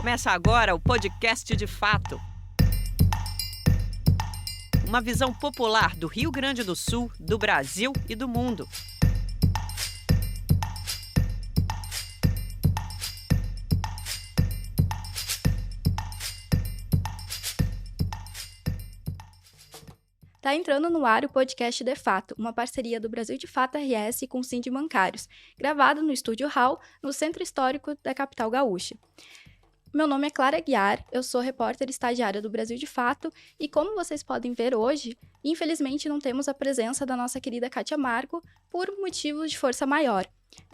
Começa agora o podcast de fato. Uma visão popular do Rio Grande do Sul, do Brasil e do mundo. Está entrando no ar o podcast De Fato, uma parceria do Brasil de Fato RS com o Sind Bancários, gravado no Estúdio Hall, no Centro Histórico da capital gaúcha. Meu nome é Clara Guiar, eu sou repórter estagiária do Brasil de Fato e, como vocês podem ver hoje, infelizmente não temos a presença da nossa querida Kátia Marco por motivos de força maior,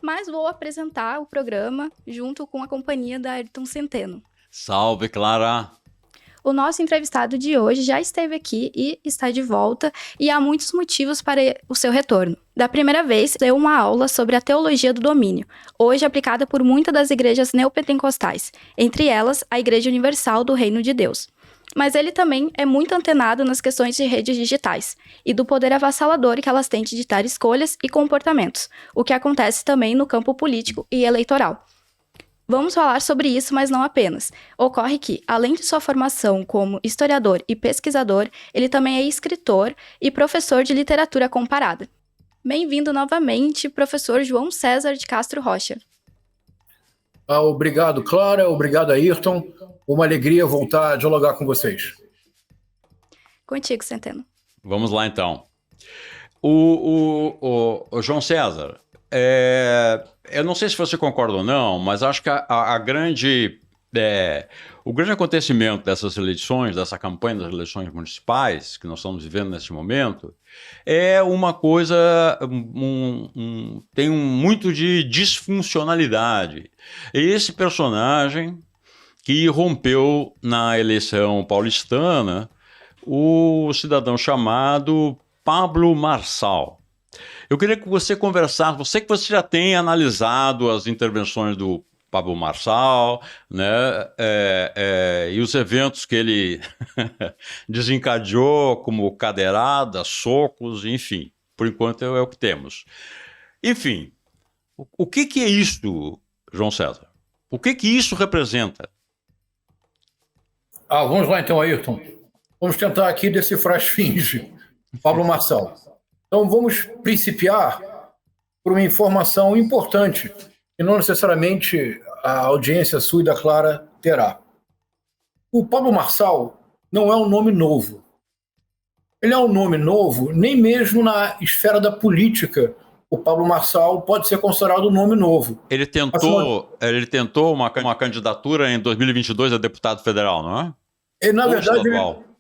mas vou apresentar o programa junto com a companhia da Ayrton Centeno. Salve, Clara! O nosso entrevistado de hoje já esteve aqui e está de volta, e há muitos motivos para o seu retorno. Da primeira vez, deu uma aula sobre a teologia do domínio, hoje aplicada por muitas das igrejas neopentecostais, entre elas a Igreja Universal do Reino de Deus. Mas ele também é muito antenado nas questões de redes digitais e do poder avassalador que elas têm de ditar escolhas e comportamentos, o que acontece também no campo político e eleitoral. Vamos falar sobre isso, mas não apenas. Ocorre que, além de sua formação como historiador e pesquisador, ele também é escritor e professor de literatura comparada. Bem-vindo novamente, professor João César de Castro Rocha. Obrigado, Clara. Obrigado, Ayrton. Uma alegria voltar a dialogar com vocês. Contigo, Centeno. Vamos lá, então. O João César, eu não sei se você concorda ou não, mas acho que o grande acontecimento dessas eleições, dessa campanha das eleições municipais que nós estamos vivendo nesse momento, é uma coisa, tem muito de disfuncionalidade. Esse personagem que rompeu na eleição paulistana, o cidadão chamado Pablo Marçal. Eu queria que você conversasse, você já tem analisado as intervenções do Pablo Marçal, né, e os eventos que ele desencadeou, como cadeiradas, socos, enfim, por enquanto é o que temos. Enfim, o que é isso, João César? O que isso representa? Vamos lá então, Ayrton. Vamos tentar aqui decifrar as esfinge. Pablo Marçal. Então vamos principiar por uma informação importante que não necessariamente a audiência sua e da Clara terá. O Pablo Marçal não é um nome novo. Ele é um nome novo, nem mesmo na esfera da política o Pablo Marçal pode ser considerado um nome novo. Ele tentou uma candidatura em 2022 a deputado federal, não é? Na verdade,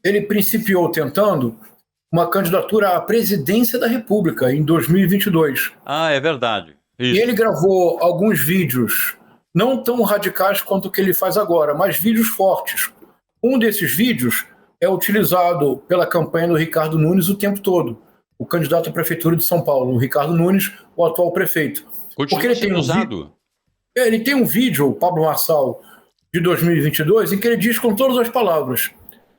ele principiou tentando uma candidatura à presidência da República em 2022. É verdade. Isso. E ele gravou alguns vídeos, não tão radicais quanto o que ele faz agora, mas vídeos fortes. Um desses vídeos é utilizado pela campanha do Ricardo Nunes o tempo todo, o candidato à prefeitura de São Paulo, o Ricardo Nunes, o atual prefeito. Porque ele tem usado. Ele tem um vídeo, o Pablo Marçal, de 2022, em que ele diz com todas as palavras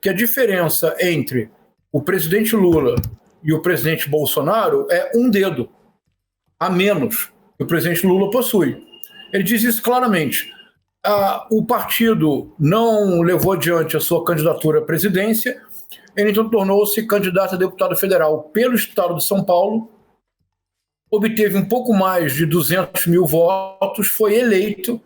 que a diferença entre o presidente Lula e o presidente Bolsonaro é um dedo a menos que o presidente Lula possui. Ele diz isso claramente. O partido não levou adiante a sua candidatura à presidência, ele então tornou-se candidato a deputado federal pelo estado de São Paulo, obteve um pouco mais de 200 mil votos, foi eleito,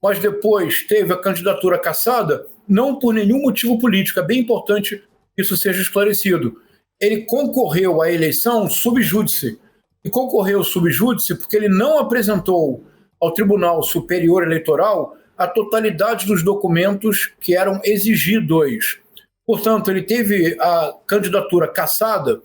mas depois teve a candidatura cassada, não por nenhum motivo político. É bem importante que isso seja esclarecido. Ele concorreu à eleição sub júdice, e concorreu sub júdice porque ele não apresentou ao Tribunal Superior Eleitoral a totalidade dos documentos que eram exigidos. Portanto, ele teve a candidatura cassada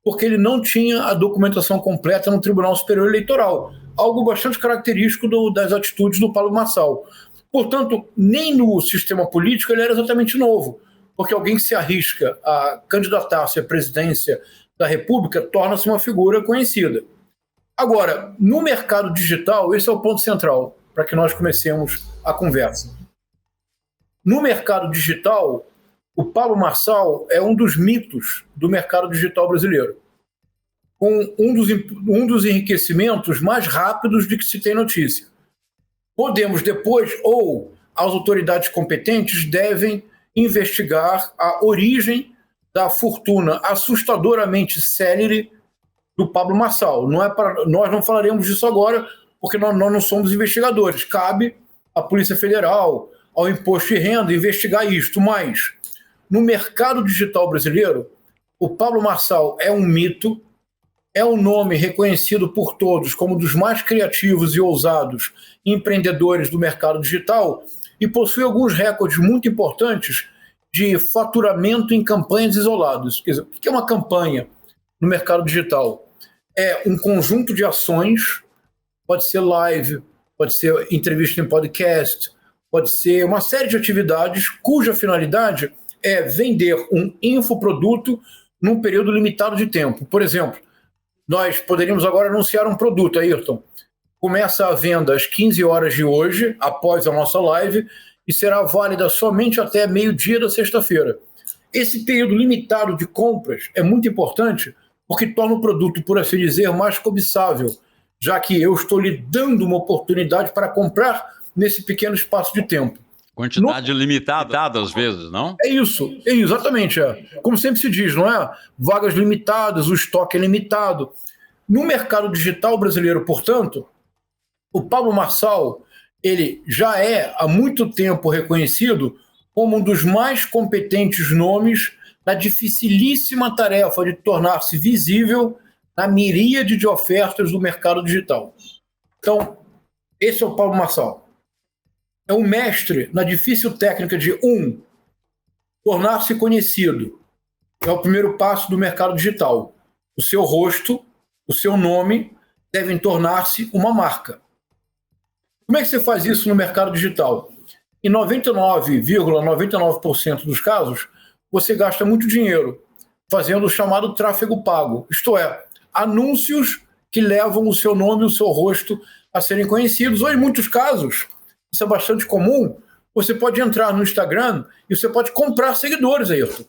porque ele não tinha a documentação completa no Tribunal Superior Eleitoral, algo bastante característico das atitudes do Pablo Marçal. Portanto, nem no sistema político ele era exatamente novo, porque alguém que se arrisca a candidatar-se à presidência da República torna-se uma figura conhecida. Agora, no mercado digital, esse é o ponto central para que nós comecemos a conversa. No mercado digital, o Pablo Marçal é um dos mitos do mercado digital brasileiro, com um dos enriquecimentos mais rápidos de que se tem notícia. Podemos depois ou as autoridades competentes devem investigar a origem da fortuna assustadoramente célere do Pablo Marçal. Nós não falaremos disso agora, porque nós não somos investigadores. Cabe à Polícia Federal, ao Imposto de Renda, investigar isto. Mas, no mercado digital brasileiro, o Pablo Marçal é um mito, é um nome reconhecido por todos como um dos mais criativos e ousados empreendedores do mercado digital e possui alguns recordes muito importantes de faturamento em campanhas isoladas. Quer dizer, o que é uma campanha no mercado digital? É um conjunto de ações, pode ser live, pode ser entrevista em podcast, pode ser uma série de atividades cuja finalidade é vender um infoproduto num período limitado de tempo. Por exemplo, nós poderíamos agora anunciar um produto, Ayrton. Começa a venda às 15 horas de hoje, após a nossa live, e será válida somente até meio-dia da sexta-feira. Esse período limitado de compras é muito importante porque torna o produto, por assim dizer, mais cobiçável, já que eu estou lhe dando uma oportunidade para comprar nesse pequeno espaço de tempo. Quantidade limitada, às vezes, não? É isso, exatamente. Como sempre se diz, não é? Vagas limitadas, o estoque é limitado. No mercado digital brasileiro, portanto, o Pablo Marçal, ele já é há muito tempo reconhecido como um dos mais competentes nomes na dificilíssima tarefa de tornar-se visível na miríade de ofertas do mercado digital. Então, esse é o Pablo Marçal. É um mestre na difícil técnica de, tornar-se conhecido. É o primeiro passo do mercado digital. O seu rosto, o seu nome devem tornar-se uma marca. Como é que você faz isso no mercado digital? Em 99,99% dos casos, você gasta muito dinheiro fazendo o chamado tráfego pago. Isto é, anúncios que levam o seu nome e o seu rosto a serem conhecidos. Ou, em muitos casos, isso é bastante comum, você pode entrar no Instagram e você pode comprar seguidores, Ayrton.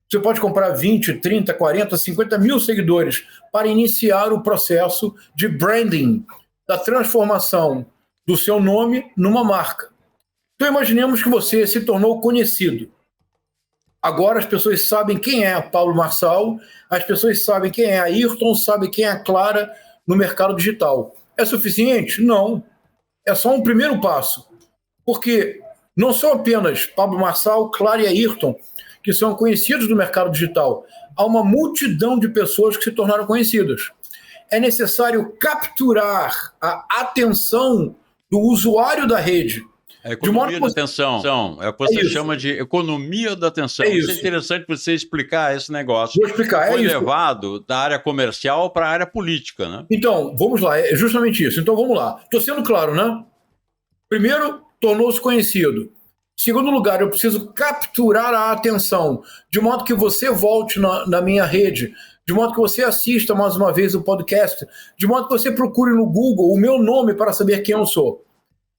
Você pode comprar 20, 30, 40, 50 mil seguidores para iniciar o processo de branding, da transformação do seu nome numa marca. Então imaginemos que você se tornou conhecido. Agora as pessoas sabem quem é Pablo Marçal, as pessoas sabem quem é Ayrton, sabem quem é a Clara no mercado digital. É suficiente? Não. É só um primeiro passo. Porque não são apenas Pablo Marçal, Clara e Ayrton que são conhecidos no mercado digital. Há uma multidão de pessoas que se tornaram conhecidas. É necessário capturar a atenção do usuário da rede. A economia da atenção. É o que você chama de economia da atenção. Isso é interessante você explicar esse negócio. Vou explicar. Foi levado da área comercial para a área política, né? Então, vamos lá. É justamente isso. Então, vamos lá. Estou sendo claro, né? Primeiro, tornou-se conhecido. Segundo lugar, eu preciso capturar a atenção, de modo que você volte na minha rede, de modo que você assista mais uma vez o podcast, de modo que você procure no Google o meu nome para saber quem eu sou.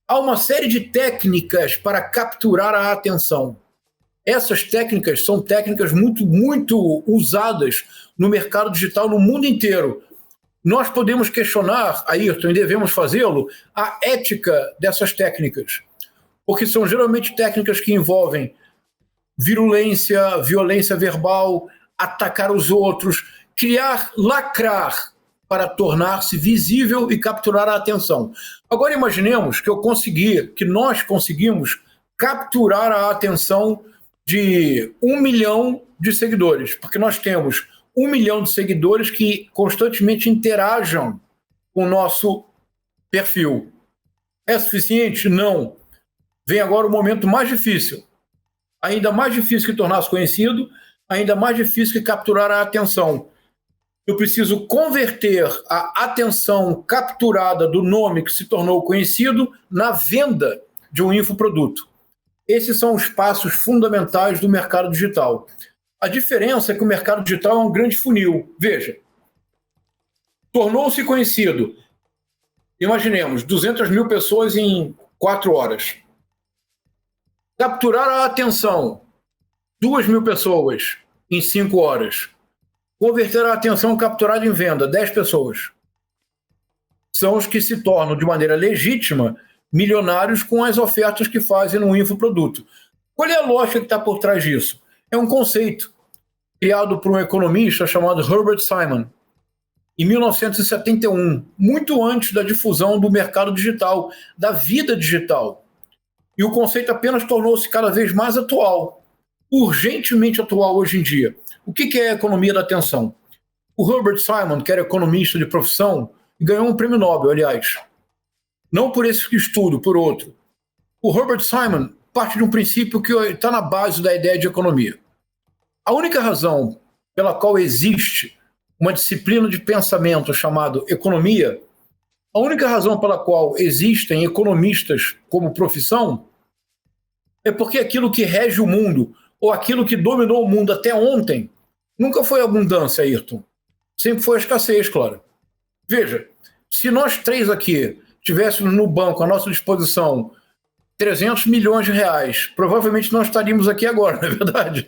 Há uma série de técnicas para capturar a atenção. Essas técnicas são técnicas muito, muito usadas no mercado digital no mundo inteiro. Nós podemos questionar, Ayrton, e devemos fazê-lo, a ética dessas técnicas. Porque são geralmente técnicas que envolvem virulência, violência verbal, atacar os outros, lacrar para tornar-se visível e capturar a atenção. Agora imaginemos que nós conseguimos capturar a atenção de 1 milhão de seguidores, porque nós temos 1 milhão de seguidores que constantemente interajam com o nosso perfil. É suficiente? Não. Vem agora o momento mais difícil. Ainda mais difícil que tornar-se conhecido, ainda mais difícil que capturar a atenção. Eu preciso converter a atenção capturada do nome que se tornou conhecido na venda de um infoproduto. Esses são os passos fundamentais do mercado digital. A diferença é que o mercado digital é um grande funil. Veja, tornou-se conhecido. Imaginemos, 200 mil pessoas em 4 horas. Capturar a atenção, 2 mil pessoas em 5 horas. Converter a atenção capturada em venda, 10 pessoas. São os que se tornam, de maneira legítima, milionários com as ofertas que fazem no infoproduto. Qual é a lógica que está por trás disso? É um conceito criado por um economista chamado Herbert Simon, em 1971, muito antes da difusão do mercado digital, da vida digital. E o conceito apenas tornou-se cada vez mais atual, urgentemente atual hoje em dia. O que é a economia da atenção? O Herbert Simon, que era economista de profissão, ganhou um prêmio Nobel, aliás. Não por esse estudo, por outro. O Herbert Simon parte de um princípio que está na base da ideia de economia. A única razão pela qual existe uma disciplina de pensamento chamada economia, a única razão pela qual existem economistas como profissão é porque aquilo que rege o mundo, ou aquilo que dominou o mundo até ontem, nunca foi abundância, Ayrton. Sempre foi a escassez, claro. Veja, se nós três aqui tivéssemos no banco à nossa disposição 300 milhões de reais, provavelmente não estaríamos aqui agora, não é verdade?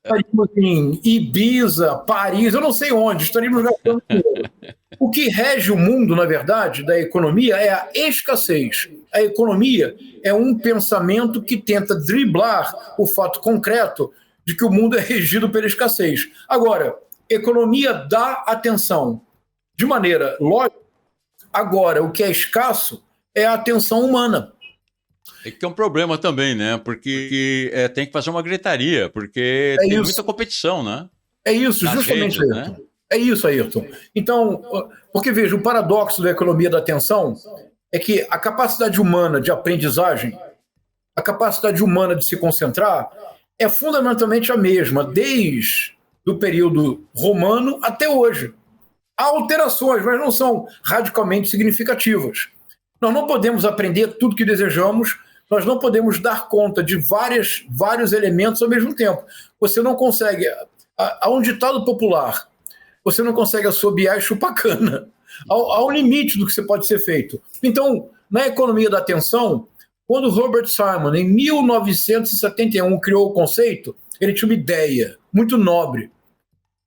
Estaríamos em Ibiza, Paris, eu não sei onde, estaríamos gastando dinheiro. O que rege o mundo, na verdade, da economia é a escassez. A economia é um pensamento que tenta driblar o fato concreto de que o mundo é regido pela escassez. Agora, economia dá atenção de maneira lógica. Agora, o que é escasso é a atenção humana. É que é um problema também, né? Porque tem que fazer uma gritaria, porque tem muita competição, né? É isso, nas justamente, redes, Ayrton. né? É isso, Ayrton. Então, porque veja, o paradoxo da economia da atenção é que a capacidade humana de aprendizagem, a capacidade humana de se concentrar, é fundamentalmente a mesma, desde o período romano até hoje. Há alterações, mas não são radicalmente significativas. Nós não podemos aprender tudo que desejamos, nós não podemos dar conta de vários elementos ao mesmo tempo. Você não consegue... Há um ditado popular, você não consegue assobiar e chupar cana. Há um limite do que você pode ser feito. Então, na economia da atenção, quando Herbert Simon, em 1971, criou o conceito, ele tinha uma ideia muito nobre.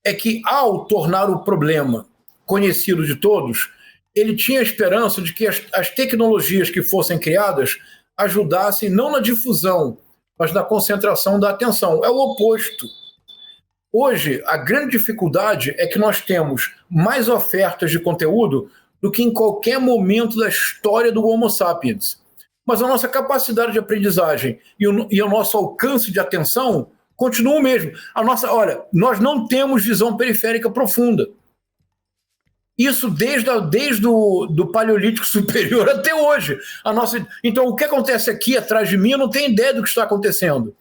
É que, ao tornar o problema conhecido de todos, ele tinha a esperança de que as tecnologias que fossem criadas ajudassem não na difusão, mas na concentração da atenção. É o oposto. Hoje, a grande dificuldade é que nós temos mais ofertas de conteúdo do que em qualquer momento da história do Homo sapiens. Mas a nossa capacidade de aprendizagem e o nosso alcance de atenção continuam o mesmo. Olha, nós não temos visão periférica profunda. Isso desde o Paleolítico Superior até hoje. Então, o que acontece aqui atrás de mim, eu não tenho ideia do que está acontecendo.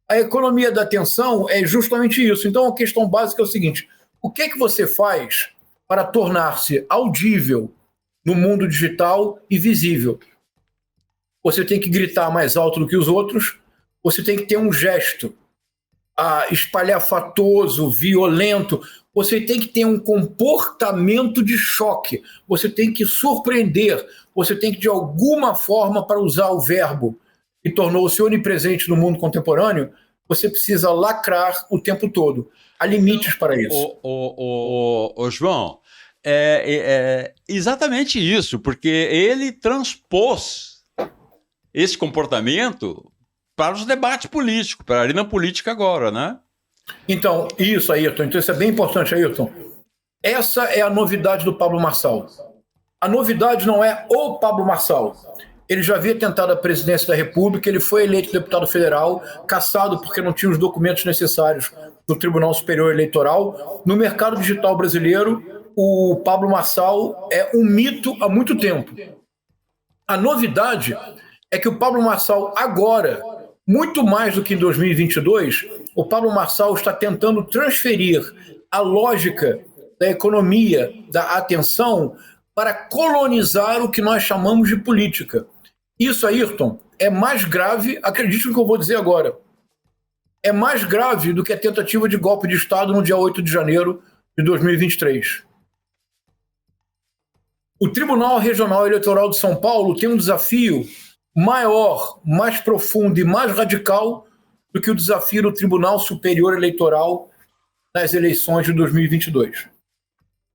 A economia da atenção é justamente isso. Então, a questão básica é o seguinte: o que é que você faz para tornar-se audível no mundo digital e visível? Você tem que gritar mais alto do que os outros, você tem que ter um gesto espalhafatoso, violento, você tem que ter um comportamento de choque, você tem que surpreender, você tem que, de alguma forma, para usar o verbo que tornou-se onipresente no mundo contemporâneo, você precisa lacrar o tempo todo. Há limites para isso. João, é exatamente isso, porque ele transpôs esse comportamento para os debates políticos, para a arena política agora, né? Então, isso, Ayrton. Então, isso é bem importante, Ayrton. Essa é a novidade do Pablo Marçal. A novidade não é o Pablo Marçal. Ele já havia tentado a presidência da República, ele foi eleito deputado federal, cassado porque não tinha os documentos necessários do Tribunal Superior Eleitoral. No mercado digital brasileiro, o Pablo Marçal é um mito há muito tempo. A novidade é que o Pablo Marçal agora, muito mais do que em 2022, o Pablo Marçal está tentando transferir a lógica da economia, da atenção, para colonizar o que nós chamamos de política. Isso, Ayrton, é mais grave, acredite no que eu vou dizer agora, é mais grave do que a tentativa de golpe de Estado no dia 8 de janeiro de 2023. O Tribunal Regional Eleitoral de São Paulo tem um desafio maior, mais profundo e mais radical do que o desafio do Tribunal Superior Eleitoral nas eleições de 2022.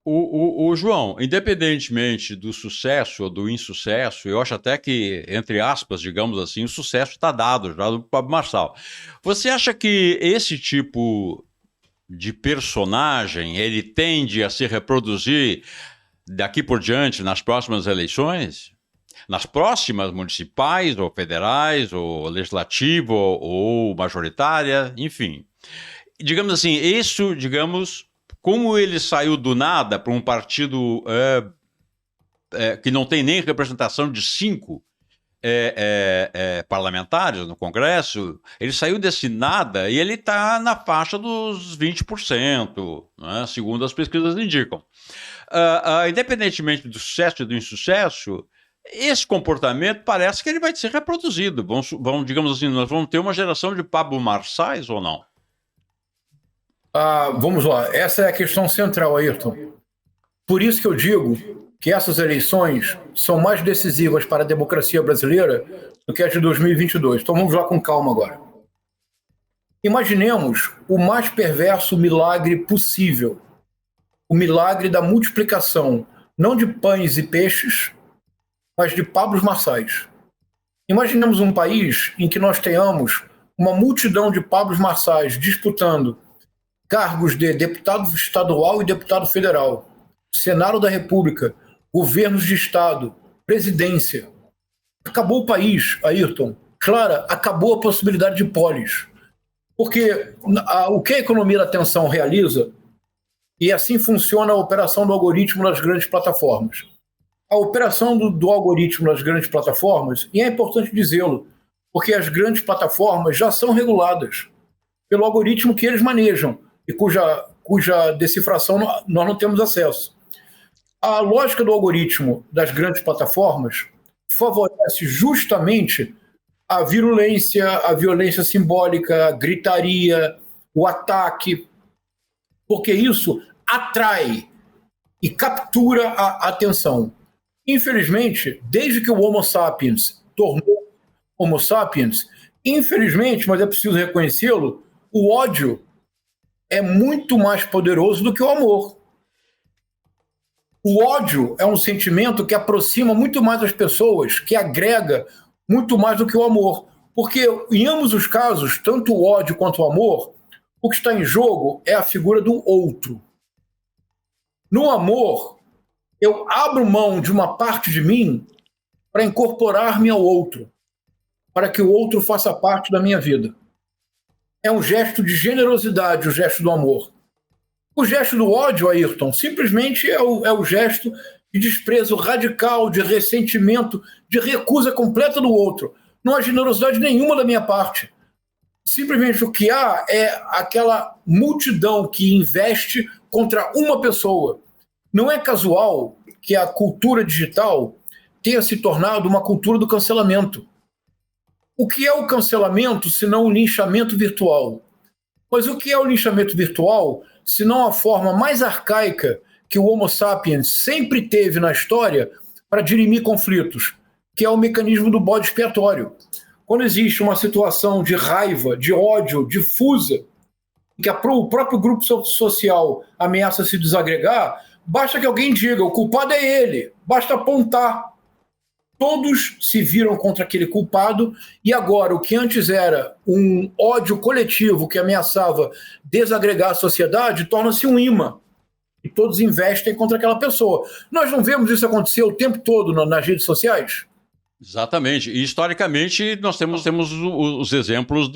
O João, independentemente do sucesso ou do insucesso, eu acho até que, entre aspas, digamos assim, o sucesso está dado já do Pablo Marçal. Você acha que esse tipo de personagem, ele tende a se reproduzir daqui por diante nas próximas eleições? Nas próximas municipais, ou federais, ou legislativa, ou majoritária, enfim. Digamos assim, isso, digamos, como ele saiu do nada para um partido que não tem nem representação de 5 parlamentares no Congresso, ele saiu desse nada e ele está na faixa dos 20%, né, segundo as pesquisas indicam. Independentemente do sucesso e do insucesso, esse comportamento parece que ele vai ser reproduzido. Digamos assim, nós vamos ter uma geração de Pablo Marçais ou não? Vamos lá, essa é a questão central, Ayrton. Por isso que eu digo que essas eleições são mais decisivas para a democracia brasileira do que as de 2022. Então vamos lá com calma agora. Imaginemos o mais perverso milagre possível. O milagre da multiplicação, não de pães e peixes, mas de Pablos Marçais. Imaginemos um país em que nós tenhamos uma multidão de Pablos Marçais disputando cargos de deputado estadual e deputado federal, Senado da República, governos de Estado, presidência. Acabou o país, Ayrton. Clara, acabou a possibilidade de polis. Porque o que a economia da atenção realiza, e assim funciona a operação do algoritmo nas grandes plataformas. A operação do algoritmo nas grandes plataformas, e é importante dizê-lo, porque as grandes plataformas já são reguladas pelo algoritmo que eles manejam, e cuja decifração nós não temos acesso. A lógica do algoritmo das grandes plataformas favorece justamente a violência simbólica, a gritaria, o ataque, porque isso atrai e captura a atenção. Infelizmente, desde que o Homo sapiens tornou Homo sapiens, infelizmente, mas é preciso reconhecê-lo, o ódio é muito mais poderoso do que o amor. O ódio é um sentimento que aproxima muito mais as pessoas, que agrega muito mais do que o amor. Porque em ambos os casos, tanto o ódio quanto o amor, o que está em jogo é a figura do outro. No amor, eu abro mão de uma parte de mim para incorporar-me ao outro, para que o outro faça parte da minha vida. É um gesto de generosidade, o gesto do amor. O gesto do ódio, Ayrton, simplesmente é o gesto de desprezo radical, de ressentimento, de recusa completa do outro. Não há generosidade nenhuma da minha parte. Simplesmente o que há é aquela multidão que investe contra uma pessoa. Não é casual que a cultura digital tenha se tornado uma cultura do cancelamento. O que é o cancelamento, se não o linchamento virtual? Mas o que é o linchamento virtual, se não a forma mais arcaica que o Homo sapiens sempre teve na história para dirimir conflitos, que é o mecanismo do bode expiatório. Quando existe uma situação de raiva, de ódio difusa, que o próprio grupo social ameaça se desagregar, basta que alguém diga, o culpado é ele, basta apontar. Todos se viram contra aquele culpado e agora o que antes era um ódio coletivo que ameaçava desagregar a sociedade torna-se um imã. E todos investem contra aquela pessoa. Nós não vemos isso acontecer o tempo todo nas redes sociais? Exatamente. E historicamente nós temos os exemplos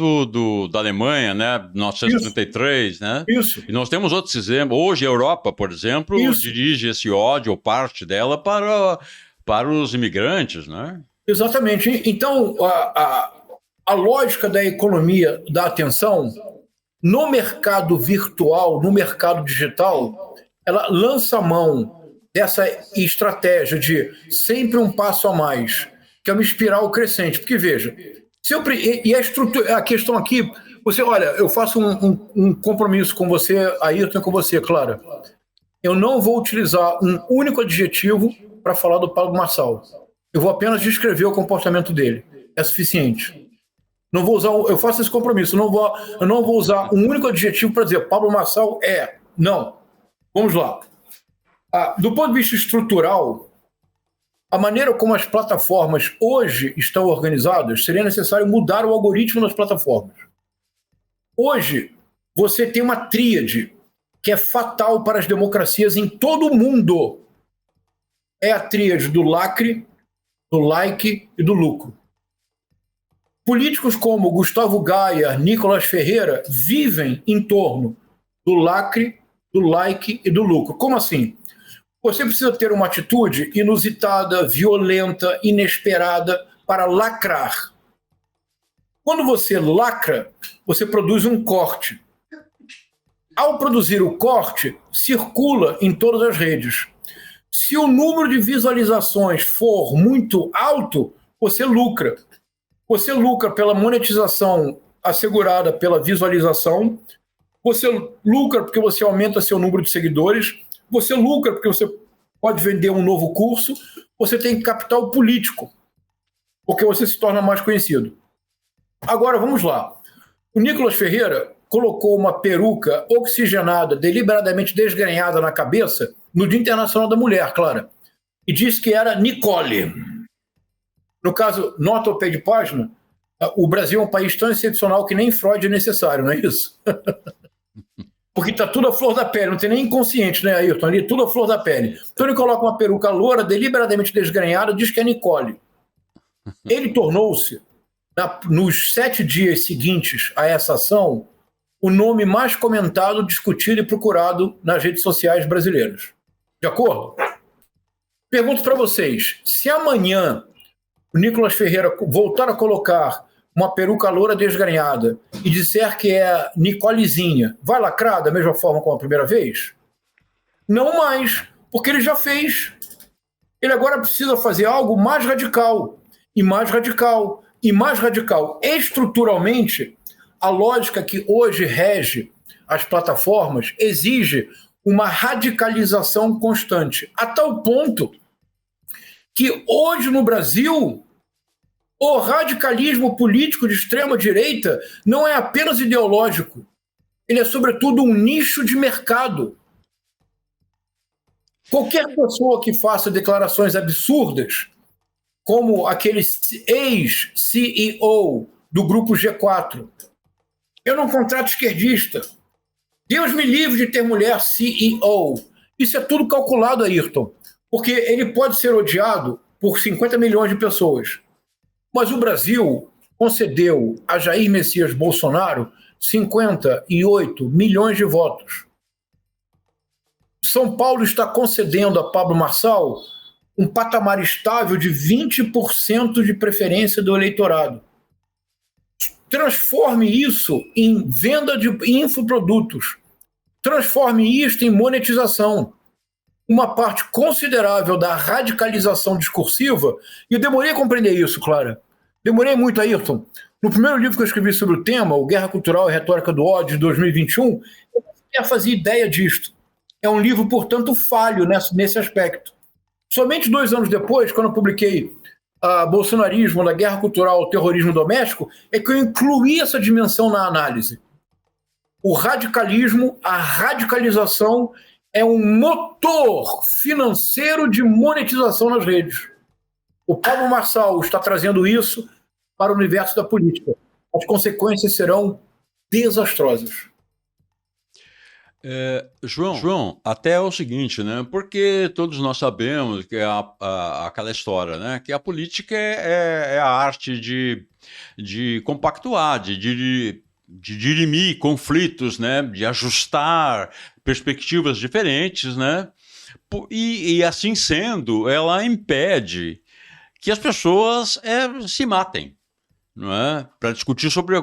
da Alemanha, né? 1933, né? Isso. E nós temos outros exemplos. Hoje a Europa, por exemplo, dirige esse ódio ou parte dela para os imigrantes, né? Exatamente. Então, a lógica da economia da atenção no mercado virtual, no mercado digital, ela lança a mão dessa estratégia de sempre um passo a mais, que é uma espiral crescente. Porque, veja, a questão aqui, olha, eu faço um compromisso com você, Ayrton, com você, Clara. Eu não vou utilizar um único adjetivo para falar do Pablo Marçal. Eu vou apenas descrever o comportamento dele. É suficiente. Não vou usar, eu faço esse compromisso. Eu não vou usar um único adjetivo para dizer Pablo Marçal é. Não. Vamos lá. Do ponto de vista estrutural, a maneira como as plataformas hoje estão organizadas, seria necessário mudar o algoritmo das plataformas. Hoje, você tem uma tríade que é fatal para as democracias em todo o mundo. É a tríade do lacre, do like e do lucro. Políticos como Gustavo Gaia, Nicolas Ferreira vivem em torno do lacre, do like e do lucro. Como assim? Você precisa ter uma atitude inusitada, violenta, inesperada para lacrar. Quando você lacra, você produz um corte. Ao produzir o corte, circula em todas as redes. Se o número de visualizações for muito alto, você lucra. Você lucra pela monetização assegurada pela visualização, você lucra porque você aumenta seu número de seguidores, você lucra porque você pode vender um novo curso, você tem capital político, porque você se torna mais conhecido. Agora, vamos lá. O Nicolas Ferreira colocou uma peruca oxigenada, deliberadamente desgrenhada na cabeça, no Dia Internacional da Mulher, Clara, e disse que era Nicole. No caso, nota ao pé de página, o Brasil é um país tão excepcional que nem Freud é necessário, não é isso? Porque está tudo à flor da pele, não tem nem inconsciente, né, Ayrton? Ali tudo à flor da pele. Então ele coloca uma peruca loura, deliberadamente desgrenhada, diz que é Nicole. Ele tornou-se, nos 7 dias seguintes a essa ação, o nome mais comentado, discutido e procurado nas redes sociais brasileiras. De acordo? Pergunto para vocês, se amanhã o Nicolas Ferreira voltar a colocar uma peruca loura desgrenhada e disser que é Nicolezinha, vai lacrar da mesma forma como a primeira vez? Não mais, porque ele já fez. Ele agora precisa fazer algo mais radical, e mais radical, e mais radical. Estruturalmente, a lógica que hoje rege as plataformas exige uma radicalização constante, a tal ponto que hoje no Brasil o radicalismo político de extrema-direita não é apenas ideológico, ele é sobretudo um nicho de mercado. Qualquer pessoa que faça declarações absurdas, como aquele ex-CEO do grupo G4, eu não contrato esquerdista. Deus me livre de ter mulher CEO. Isso é tudo calculado, Ayrton, porque ele pode ser odiado por 50 milhões de pessoas. Mas o Brasil concedeu a Jair Messias Bolsonaro 58 milhões de votos. São Paulo está concedendo a Pablo Marçal um patamar estável de 20% de preferência do eleitorado. Transforme isso em venda de infoprodutos. Transforme isto em monetização. Uma parte considerável da radicalização discursiva, e eu demorei a compreender isso, Clara. Demorei muito, Ayrton. No primeiro livro que eu escrevi sobre o tema, o Guerra Cultural e Retórica do Ódio, de 2021, eu não fazia ideia disto. É um livro, portanto, falho nesse aspecto. Somente 2 anos depois, quando eu publiquei Bolsonarismo, da Guerra Cultural ao Terrorismo Doméstico, é que eu incluí essa dimensão na análise. O radicalismo, a radicalização é um motor financeiro de monetização nas redes. O Pablo Marçal está trazendo isso para o universo da política. As consequências serão desastrosas. João, até é o seguinte, né? Porque todos nós sabemos que é aquela história, né? Que a política é a arte de compactuar, de dirimir conflitos, né? De ajustar perspectivas diferentes, né? E assim sendo, ela impede que as pessoas se matem, não é? Para discutir sobre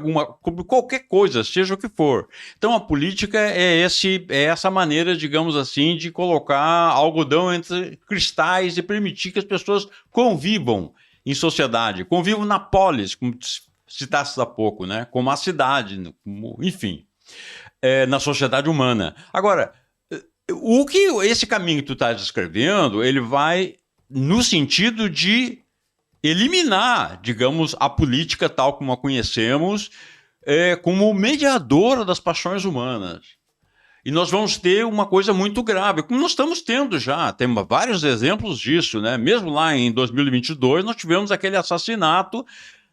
qualquer coisa, seja o que for. Então a política é essa maneira, digamos assim, de colocar algodão entre cristais e permitir que as pessoas convivam em sociedade, convivam na polis, como citaste há pouco, né? Como a cidade, enfim, na sociedade humana. Agora, esse caminho que tu estás descrevendo, ele vai no sentido de eliminar, digamos, a política tal como a conhecemos, como mediadora das paixões humanas. E nós vamos ter uma coisa muito grave, como nós estamos tendo já. Tem vários exemplos disso, né? Mesmo lá em 2022, nós tivemos aquele assassinato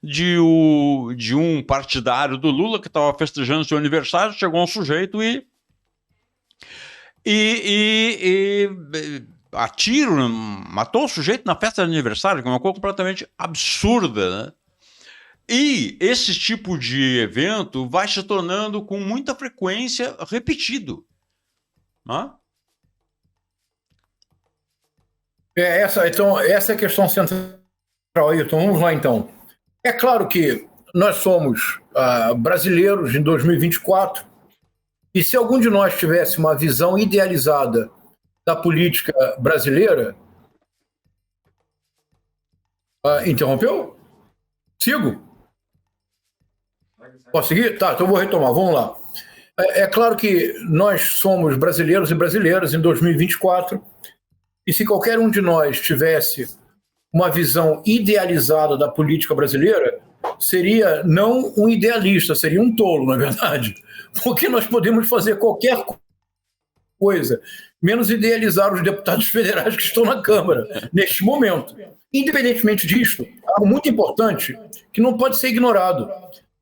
de um partidário do Lula que estava festejando seu aniversário, chegou um sujeito e a tiro, matou o sujeito na festa de aniversário, que é uma coisa completamente absurda, né? E esse tipo de evento vai se tornando com muita frequência repetido. Né? Essa é a questão central, Ayrton. Vamos lá, então. É claro que nós somos brasileiros em 2024, e se algum de nós tivesse uma visão idealizada da política brasileira... interrompeu? Sigo? Posso seguir? Tá, então eu vou retomar, vamos lá. É claro que nós somos brasileiros e brasileiras em 2024, e se qualquer um de nós tivesse uma visão idealizada da política brasileira, seria não um idealista, seria um tolo, na verdade, porque nós podemos fazer qualquer coisa, menos idealizar os deputados federais que estão na Câmara, neste momento. Independentemente disso, algo muito importante, que não pode ser ignorado,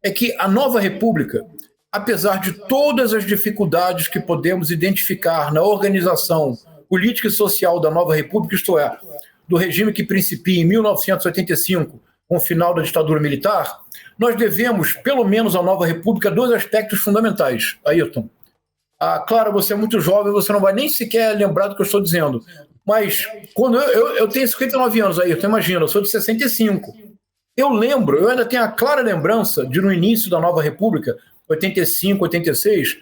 é que a nova República, apesar de todas as dificuldades que podemos identificar na organização política e social da nova República, isto é, do regime que principia em 1985, com o final da ditadura militar, nós devemos, pelo menos à nova República, dois aspectos fundamentais, Ayrton. Clara, você é muito jovem, você não vai nem sequer lembrar do que eu estou dizendo, mas quando eu tenho 59 anos, Ayrton, imagina, eu sou de 65. Eu ainda tenho a clara lembrança de, no início da nova República, 85, 86,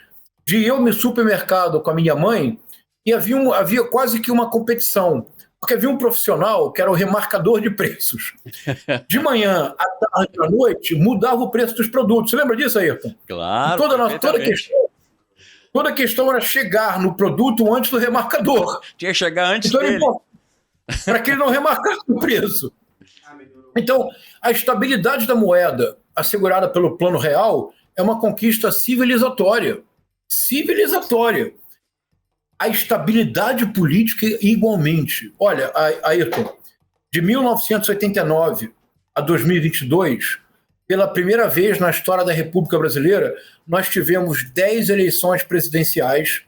de eu no supermercado com a minha mãe, e havia quase que uma competição, porque havia um profissional que era o remarcador de preços. De manhã, à tarde, à noite, mudava o preço dos produtos. Você lembra disso, Ayrton? Claro. Toda a questão era chegar no produto antes do remarcador. Tinha que chegar antes dele. Para que ele não remarcasse o preço. Então, a estabilidade da moeda assegurada pelo Plano Real é uma conquista civilizatória. Civilizatória. A estabilidade política, igualmente. Olha, Ayrton, de 1989 a 2022, pela primeira vez na história da República Brasileira, nós tivemos 10 eleições presidenciais.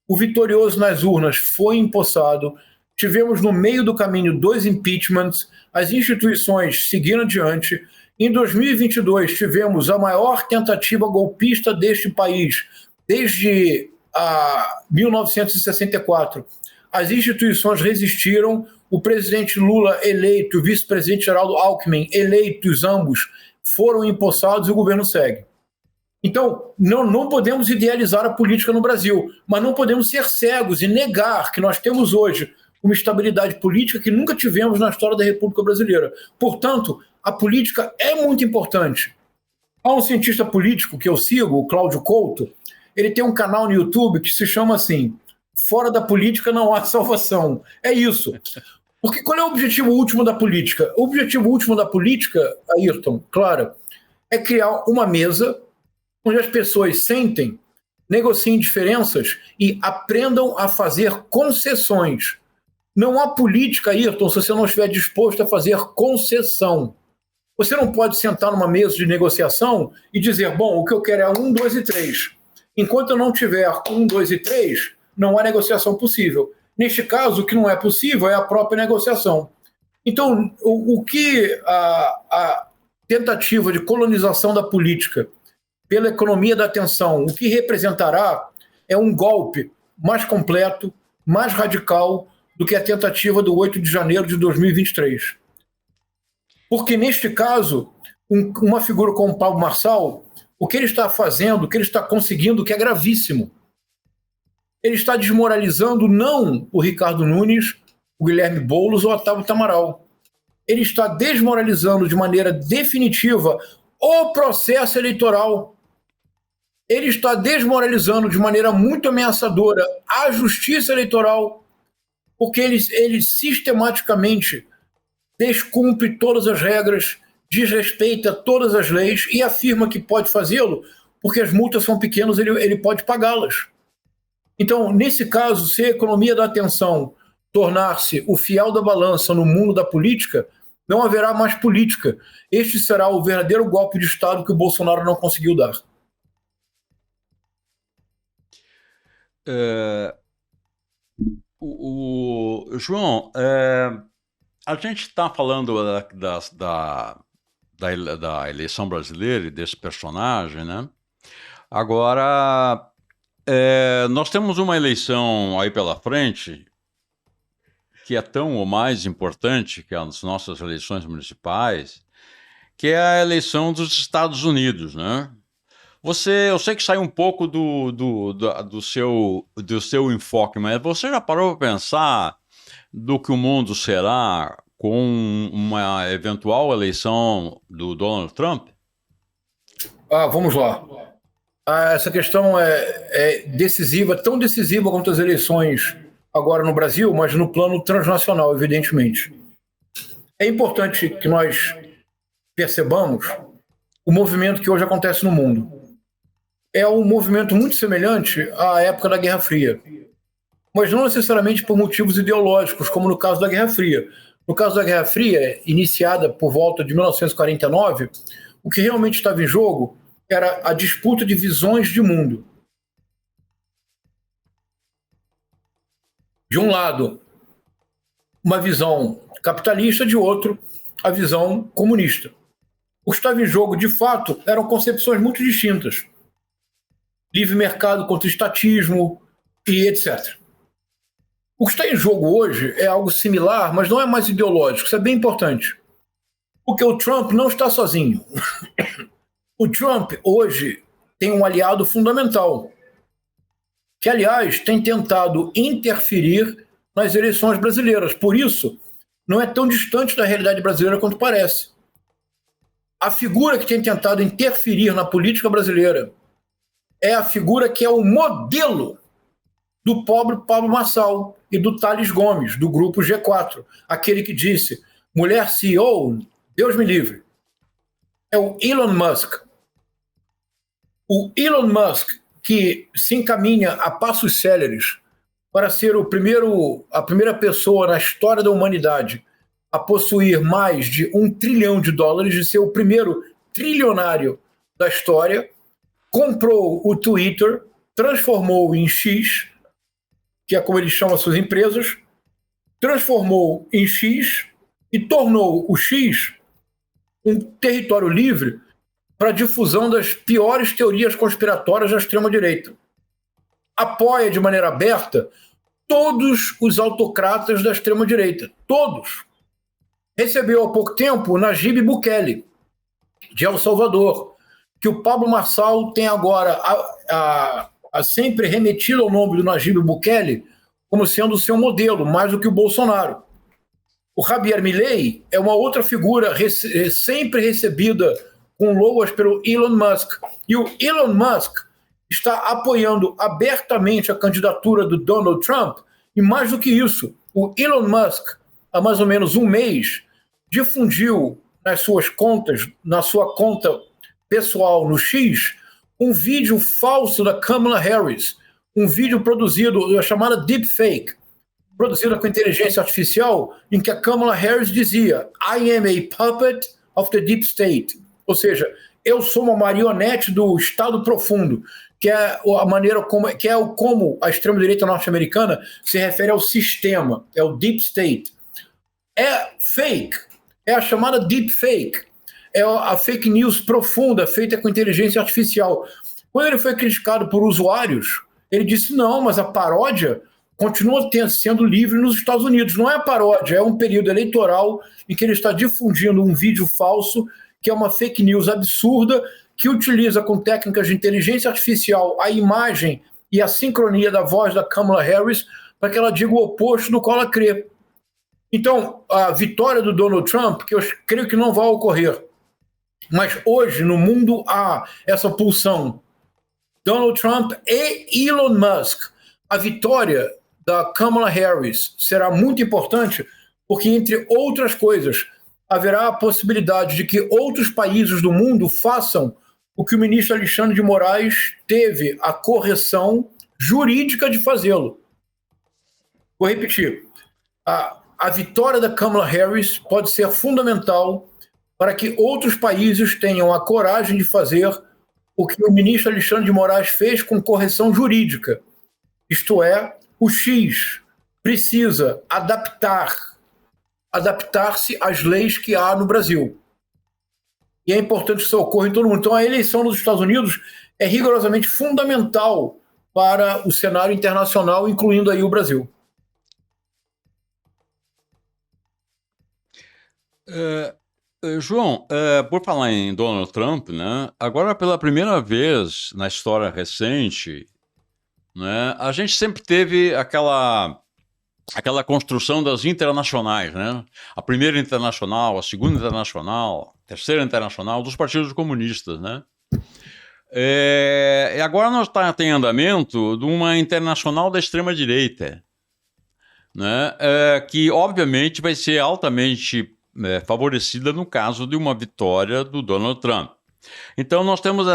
O vitorioso nas urnas foi empossado. Tivemos no meio do caminho 2 impeachments. As instituições seguiram adiante. Em 2022, tivemos a maior tentativa golpista deste país desde 1964. As instituições resistiram. O presidente Lula eleito, o vice-presidente Geraldo Alckmin eleitos, ambos foram empossados e o governo segue. Então, não podemos idealizar a política no Brasil, mas não podemos ser cegos e negar que nós temos hoje uma estabilidade política que nunca tivemos na história da República Brasileira. Portanto, a política é muito importante. Há um cientista político que eu sigo, o Cláudio Couto, ele tem um canal no YouTube que se chama assim, Fora da Política Não Há Salvação. É isso. Porque qual é o objetivo último da política? O objetivo último da política, Ayrton, claro, é criar uma mesa onde as pessoas sentem, negociem diferenças e aprendam a fazer concessões. Não há política, Ayrton, se você não estiver disposto a fazer concessão. Você não pode sentar numa mesa de negociação e dizer, bom, o que eu quero é 1, 2 e 3. Enquanto eu não tiver 1, 2 e 3, não há negociação possível. Neste caso, o que não é possível é a própria negociação. Então, o que a tentativa de colonização da política pela economia da atenção, o que representará é um golpe mais completo, mais radical do que a tentativa do 8 de janeiro de 2023. Porque, neste caso, uma figura como Pablo Marçal, o que ele está fazendo, o que ele está conseguindo, que é gravíssimo. Ele está desmoralizando não o Ricardo Nunes, o Guilherme Boulos ou o Otávio Tamaral. Ele está desmoralizando de maneira definitiva o processo eleitoral. Ele está desmoralizando de maneira muito ameaçadora a justiça eleitoral, porque ele sistematicamente descumpre todas as regras, desrespeita todas as leis e afirma que pode fazê-lo porque as multas são pequenas, ele pode pagá-las. Então, nesse caso, se a economia da atenção tornar-se o fiel da balança no mundo da política, não haverá mais política. Este será o verdadeiro golpe de Estado que o Bolsonaro não conseguiu dar. João, a gente está falando da eleição brasileira e desse personagem, né? Agora, nós temos uma eleição aí pela frente que é tão ou mais importante que as nossas eleições municipais, que é a eleição dos Estados Unidos, né? Eu sei que sai um pouco do seu enfoque, mas você já parou para pensar do que o mundo será com uma eventual eleição do Donald Trump? Vamos lá. Essa questão é decisiva, tão decisiva quanto as eleições agora no Brasil, mas no plano transnacional, evidentemente. É importante que nós percebamos o movimento que hoje acontece no mundo. É um movimento muito semelhante à época da Guerra Fria, mas não necessariamente por motivos ideológicos, como no caso da Guerra Fria. No caso da Guerra Fria, iniciada por volta de 1949, o que realmente estava em jogo era a disputa de visões de mundo. De um lado, uma visão capitalista, de outro, a visão comunista. O que estava em jogo, de fato, eram concepções muito distintas. Livre mercado contra estatismo e etc. O que está em jogo hoje é algo similar, mas não é mais ideológico. Isso é bem importante. Porque o Trump não está sozinho. O Trump, hoje, tem um aliado fundamental, que, aliás, tem tentado interferir nas eleições brasileiras. Por isso, não é tão distante da realidade brasileira quanto parece. A figura que tem tentado interferir na política brasileira é a figura que é o modelo do pobre Pablo Marçal e do Tales Gomes, do grupo G4, aquele que disse, mulher CEO, Deus me livre. É o Elon Musk. O Elon Musk, que se encaminha a passos céleres para ser a primeira pessoa na história da humanidade a possuir mais de $1 trilhão, de ser o primeiro trilionário da história, comprou o Twitter, transformou em X, que é como ele chama suas empresas, transformou em X e tornou o X um território livre para a difusão das piores teorias conspiratórias da extrema-direita. Apoia de maneira aberta todos os autocratas da extrema-direita. Todos. Recebeu há pouco tempo o Nayib Bukele, de El Salvador, que o Pablo Marçal tem agora sempre remetido ao nome do Nayib Bukele como sendo o seu modelo, mais do que o Bolsonaro. O Javier Milei é uma outra figura sempre recebida com loas pelo Elon Musk. E o Elon Musk está apoiando abertamente a candidatura do Donald Trump, e mais do que isso, o Elon Musk, há mais ou menos um mês, difundiu nas suas contas, na sua conta pessoal no X, um vídeo falso da Kamala Harris, um vídeo produzido, a chamada deepfake, produzida com inteligência artificial, em que a Kamala Harris dizia I am a puppet of the deep state, ou seja, eu sou uma marionete do Estado profundo, que é a maneira como a extrema-direita norte-americana se refere ao sistema, é o deep state. É fake, é a chamada deep fake, é a fake news profunda feita com inteligência artificial. Quando ele foi criticado por usuários, ele disse não, mas a paródia continua sendo livre nos Estados Unidos. Não é a paródia, é um período eleitoral em que ele está difundindo um vídeo falso, que é uma fake news absurda, que utiliza com técnicas de inteligência artificial a imagem e a sincronia da voz da Kamala Harris para que ela diga o oposto do qual ela crê. Então, a vitória do Donald Trump, que eu creio que não vai ocorrer, mas hoje no mundo há essa pulsão, Donald Trump e Elon Musk, a vitória da Kamala Harris será muito importante porque, entre outras coisas, haverá a possibilidade de que outros países do mundo façam o que o ministro Alexandre de Moraes teve a correção jurídica de fazê-lo. Vou repetir. A vitória da Kamala Harris pode ser fundamental para que outros países tenham a coragem de fazer o que o ministro Alexandre de Moraes fez com correção jurídica. Isto é, o X precisa adaptar-se às leis que há no Brasil. E é importante que isso ocorra em todo mundo. Então, a eleição nos Estados Unidos é rigorosamente fundamental para o cenário internacional, incluindo aí o Brasil. João, por falar em Donald Trump, né, agora pela primeira vez na história recente, né, a gente sempre teve aquela construção das internacionais, né? A primeira internacional, a segunda internacional, a terceira internacional dos partidos comunistas, né? E agora nós estamos em andamento de uma internacional da extrema-direita, né? Que obviamente vai ser altamente favorecida no caso de uma vitória do Donald Trump. Então nós temos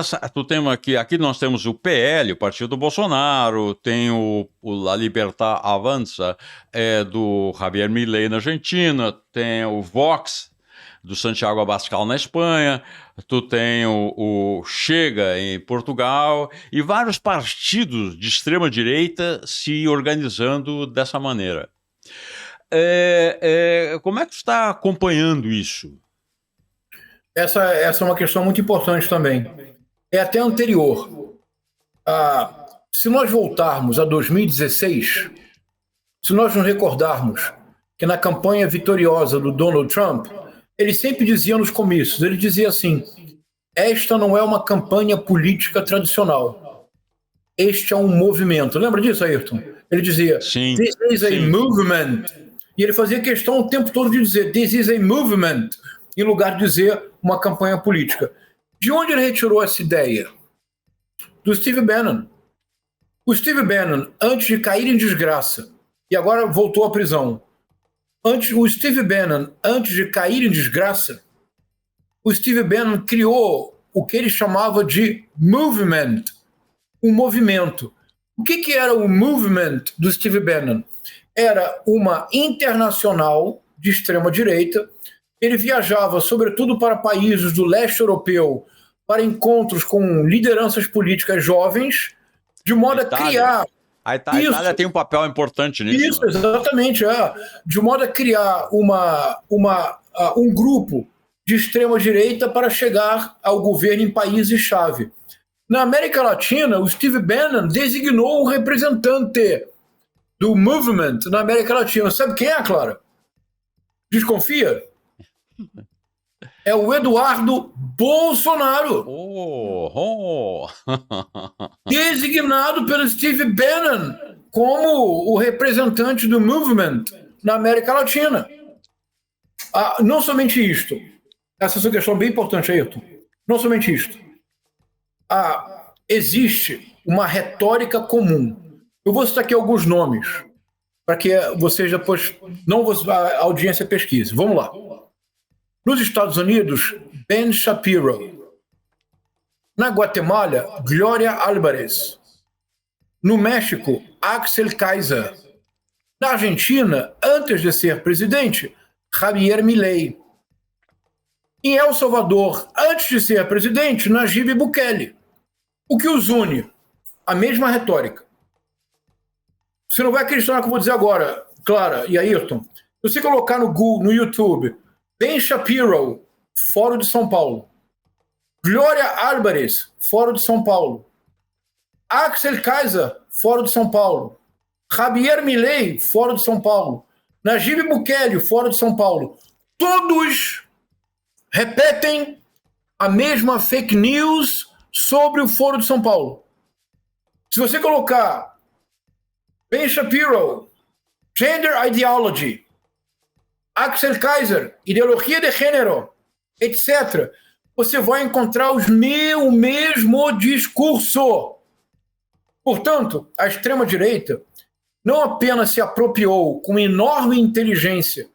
aqui nós temos o PL, o partido do Bolsonaro, tem o La Libertad Avanza do Javier Milei na Argentina, tem o Vox do Santiago Abascal na Espanha, tu tem o Chega em Portugal e vários partidos de extrema direita se organizando dessa maneira. Como é que tu está acompanhando isso? Essa é uma questão muito importante também. É até anterior. Se nós voltarmos a 2016, se nós nos recordarmos que na campanha vitoriosa do Donald Trump, ele sempre dizia nos comícios, ele dizia assim, esta não é uma campanha política tradicional. Este é um movimento. Lembra disso, Ayrton? Ele dizia, sim, this is a movement. E ele fazia questão o tempo todo de dizer, this is a movement, em lugar de dizer uma campanha política. De onde ele retirou essa ideia? Do Steve Bannon. O Steve Bannon, antes de cair em desgraça, e agora voltou à prisão, o Steve Bannon, antes de cair em desgraça, o Steve Bannon criou o que ele chamava de movement, um movimento. O que era o movement do Steve Bannon? Era uma internacional de extrema-direita. Ele viajava, sobretudo, para países do leste europeu, para encontros com lideranças políticas jovens, de modo a criar... A Itália tem um papel importante nisso. Isso, exatamente. De modo a criar um grupo de extrema-direita para chegar ao governo em países-chave. Na América Latina, o Steve Bannon designou um representante do movement na América Latina. Sabe quem é, Clara? Desconfia? É o Eduardo Bolsonaro. Designado pelo Steve Bannon como o representante do movement na América Latina. Não somente isto. Essa é uma questão bem importante, Ayrton. Não somente isto. Existe uma retórica comum. Eu vou citar aqui alguns nomes, para que vocês depois, a audiência pesquise. Vamos lá. Nos Estados Unidos, Ben Shapiro. Na Guatemala, Gloria Álvarez. No México, Axel Kaiser. Na Argentina, antes de ser presidente, Javier Milei. Em El Salvador, antes de ser presidente, Nayib Bukele. O que os une? A mesma retórica. Você não vai acreditar no que eu vou dizer agora, Clara e Ayrton. Se você colocar no Google, no YouTube, Ben Shapiro, Fórum de São Paulo. Gloria Álvarez, Fórum de São Paulo. Axel Kaiser, Fórum de São Paulo. Javier Milei, Fórum de São Paulo. Nayib Bukele, Fórum de São Paulo. Todos repetem a mesma fake news sobre o Fórum de São Paulo. Se você colocar Ben Shapiro, Gender Ideology, Axel Kaiser, Ideologia de Gênero, etc., você vai encontrar o mesmo discurso. Portanto, a extrema-direita não apenas se apropriou com enorme inteligência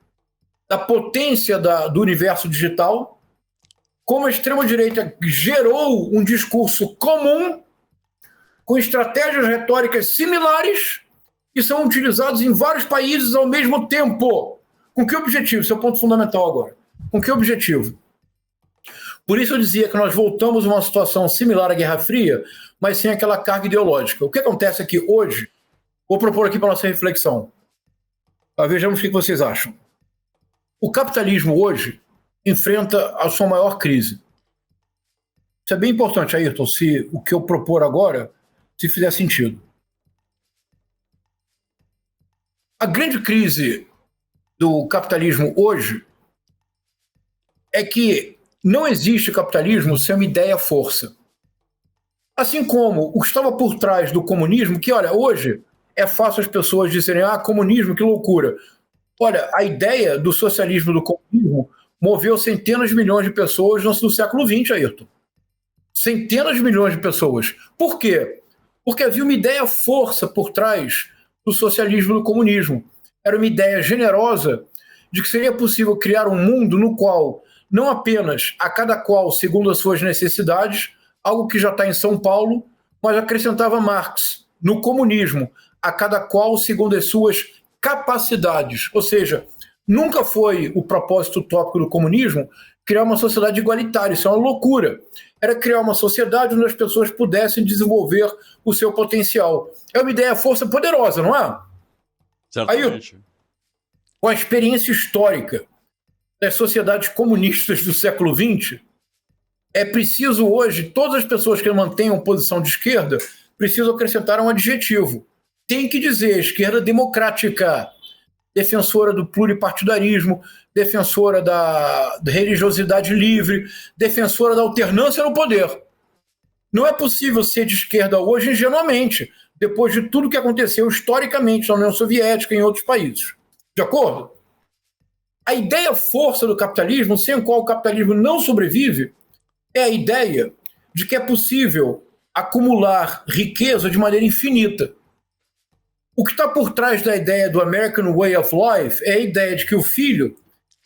da potência do universo digital, como a extrema-direita gerou um discurso comum com estratégias retóricas similares que são utilizados em vários países ao mesmo tempo. Com que objetivo? Esse é o ponto fundamental agora. Com que objetivo? Por isso eu dizia que nós voltamos a uma situação similar à Guerra Fria, mas sem aquela carga ideológica. O que acontece aqui hoje, vou propor aqui para a nossa reflexão. Vejamos o que vocês acham. O capitalismo hoje enfrenta a sua maior crise. Isso é bem importante, Ayrton, se o que eu propor agora se fizer sentido. A grande crise do capitalismo hoje é que não existe capitalismo sem uma ideia-força. Assim como o que estava por trás do comunismo, que, olha, hoje é fácil as pessoas dizerem, comunismo, que loucura. Olha, a ideia do socialismo, do comunismo, moveu centenas de milhões de pessoas no século XX, Ayrton. Centenas de milhões de pessoas. Por quê? Porque havia uma ideia-força por trás do socialismo e do comunismo. Era uma ideia generosa de que seria possível criar um mundo no qual não apenas a cada qual segundo as suas necessidades, algo que já está em São Paulo, mas acrescentava Marx, no comunismo, a cada qual segundo as suas capacidades. Ou seja, nunca foi o propósito utópico do comunismo criar uma sociedade igualitária, isso é uma loucura. Era criar uma sociedade onde as pessoas pudessem desenvolver o seu potencial. É uma ideia-força poderosa, não é? Certamente. Aí, com a experiência histórica das sociedades comunistas do século XX, é preciso hoje, todas as pessoas que mantenham posição de esquerda, precisam acrescentar um adjetivo. Tem que dizer esquerda democrática, defensora do pluripartidarismo, defensora da religiosidade livre, defensora da alternância no poder. Não é possível ser de esquerda hoje ingenuamente, depois de tudo que aconteceu historicamente na União Soviética e em outros países. De acordo? A ideia-força do capitalismo, sem a qual o capitalismo não sobrevive, é a ideia de que é possível acumular riqueza de maneira infinita. O que está por trás da ideia do American Way of Life é a ideia de que o filho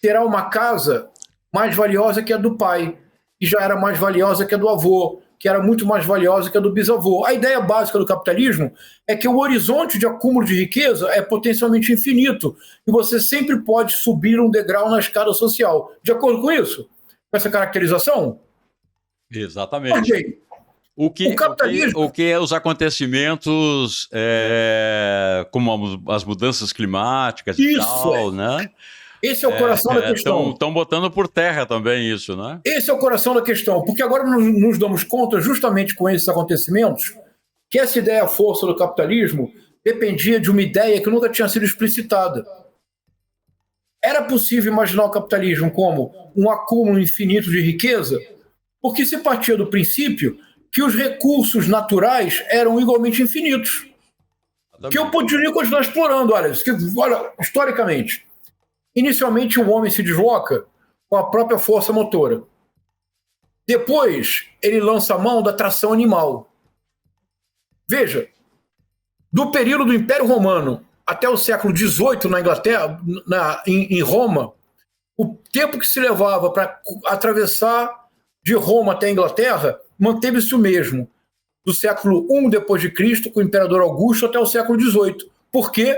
terá uma casa mais valiosa que a do pai, que já era mais valiosa que a do avô, que era muito mais valiosa que a do bisavô. A ideia básica do capitalismo é que o horizonte de acúmulo de riqueza é potencialmente infinito e você sempre pode subir um degrau na escada social. De acordo com isso? Com essa caracterização? Exatamente. Okay. O que os acontecimentos, como as mudanças climáticas e tal, né? Esse é o coração da questão. Estão botando por terra também isso, né? Esse é o coração da questão, porque agora nos damos conta, justamente com esses acontecimentos, que essa ideia-força do capitalismo dependia de uma ideia que nunca tinha sido explicitada. Era possível imaginar o capitalismo como um acúmulo infinito de riqueza, porque se partia do princípio que os recursos naturais eram igualmente infinitos. Que eu poderia continuar explorando. Olha, historicamente, inicialmente o homem se desloca com a própria força motora. Depois, ele lança a mão da tração animal. Veja, do período do Império Romano até o século XVIII na Inglaterra, em Roma, o tempo que se levava para atravessar de Roma até a Inglaterra manteve-se o mesmo, do século I depois de Cristo, com o imperador Augusto, até o século XVIII. Por quê?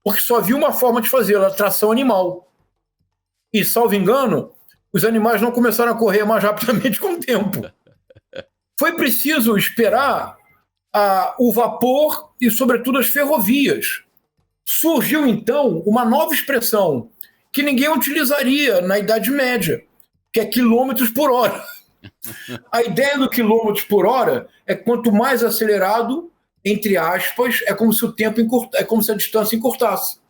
Porque só havia uma forma de fazer, a tração animal. E, salvo engano, os animais não começaram a correr mais rapidamente com o tempo. Foi preciso esperar o vapor e, sobretudo, as ferrovias. Surgiu, então, uma nova expressão que ninguém utilizaria na Idade Média, que é quilômetros por hora. A ideia do quilômetros por hora é que quanto mais acelerado, entre aspas, é como se o tempo é como se a distância encurtasse.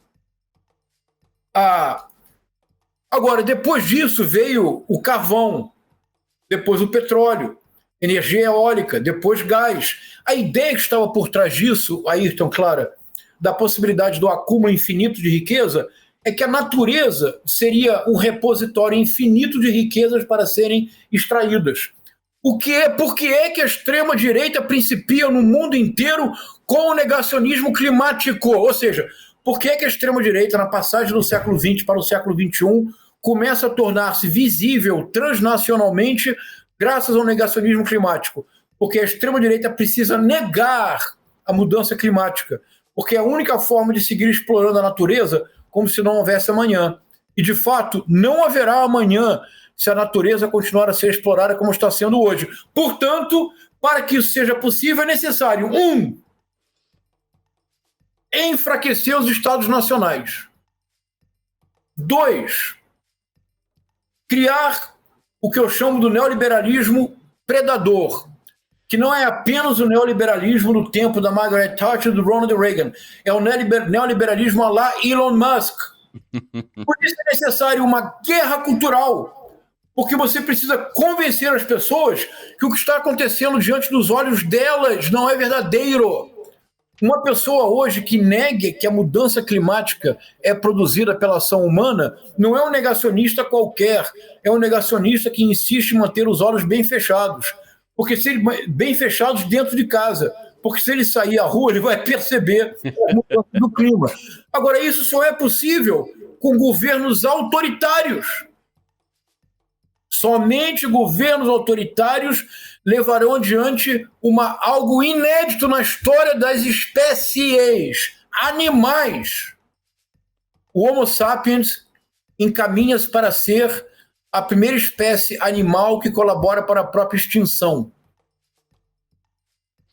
Agora, depois disso veio o carvão, depois o petróleo, energia eólica, depois gás. A ideia que estava por trás disso, Ayrton, Clara, da possibilidade do acúmulo infinito de riqueza, é que a natureza seria um repositório infinito de riquezas para serem extraídas. Por que é que a extrema-direita principia no mundo inteiro com o negacionismo climático? Ou seja, por que é que a extrema-direita, na passagem do século XX para o século XXI, começa a tornar-se visível transnacionalmente graças ao negacionismo climático? porque a extrema-direita precisa negar a mudança climática, porque é a única forma de seguir explorando a natureza como se não houvesse amanhã. E, de fato, não haverá amanhã se a natureza continuar a ser explorada como está sendo hoje. Portanto, para que isso seja possível, é necessário, enfraquecer os estados nacionais. 2, criar o que eu chamo do neoliberalismo predador, que não é apenas o neoliberalismo do tempo da Margaret Thatcher e do Ronald Reagan, é o neoliberalismo à la Elon Musk. Por isso é necessário uma guerra cultural, porque você precisa convencer as pessoas que o que está acontecendo diante dos olhos delas não é verdadeiro. Uma pessoa hoje que negue que a mudança climática é produzida pela ação humana não é um negacionista qualquer, é um negacionista que insiste em manter os olhos bem fechados, porque se ele, bem fechados dentro de casa, porque se ele sair à rua ele vai perceber a mudança do clima. Agora, isso só é possível com governos autoritários. Somente governos autoritários levarão adiante algo inédito na história das espécies animais. O Homo sapiens encaminha-se para ser a primeira espécie animal que colabora para a própria extinção.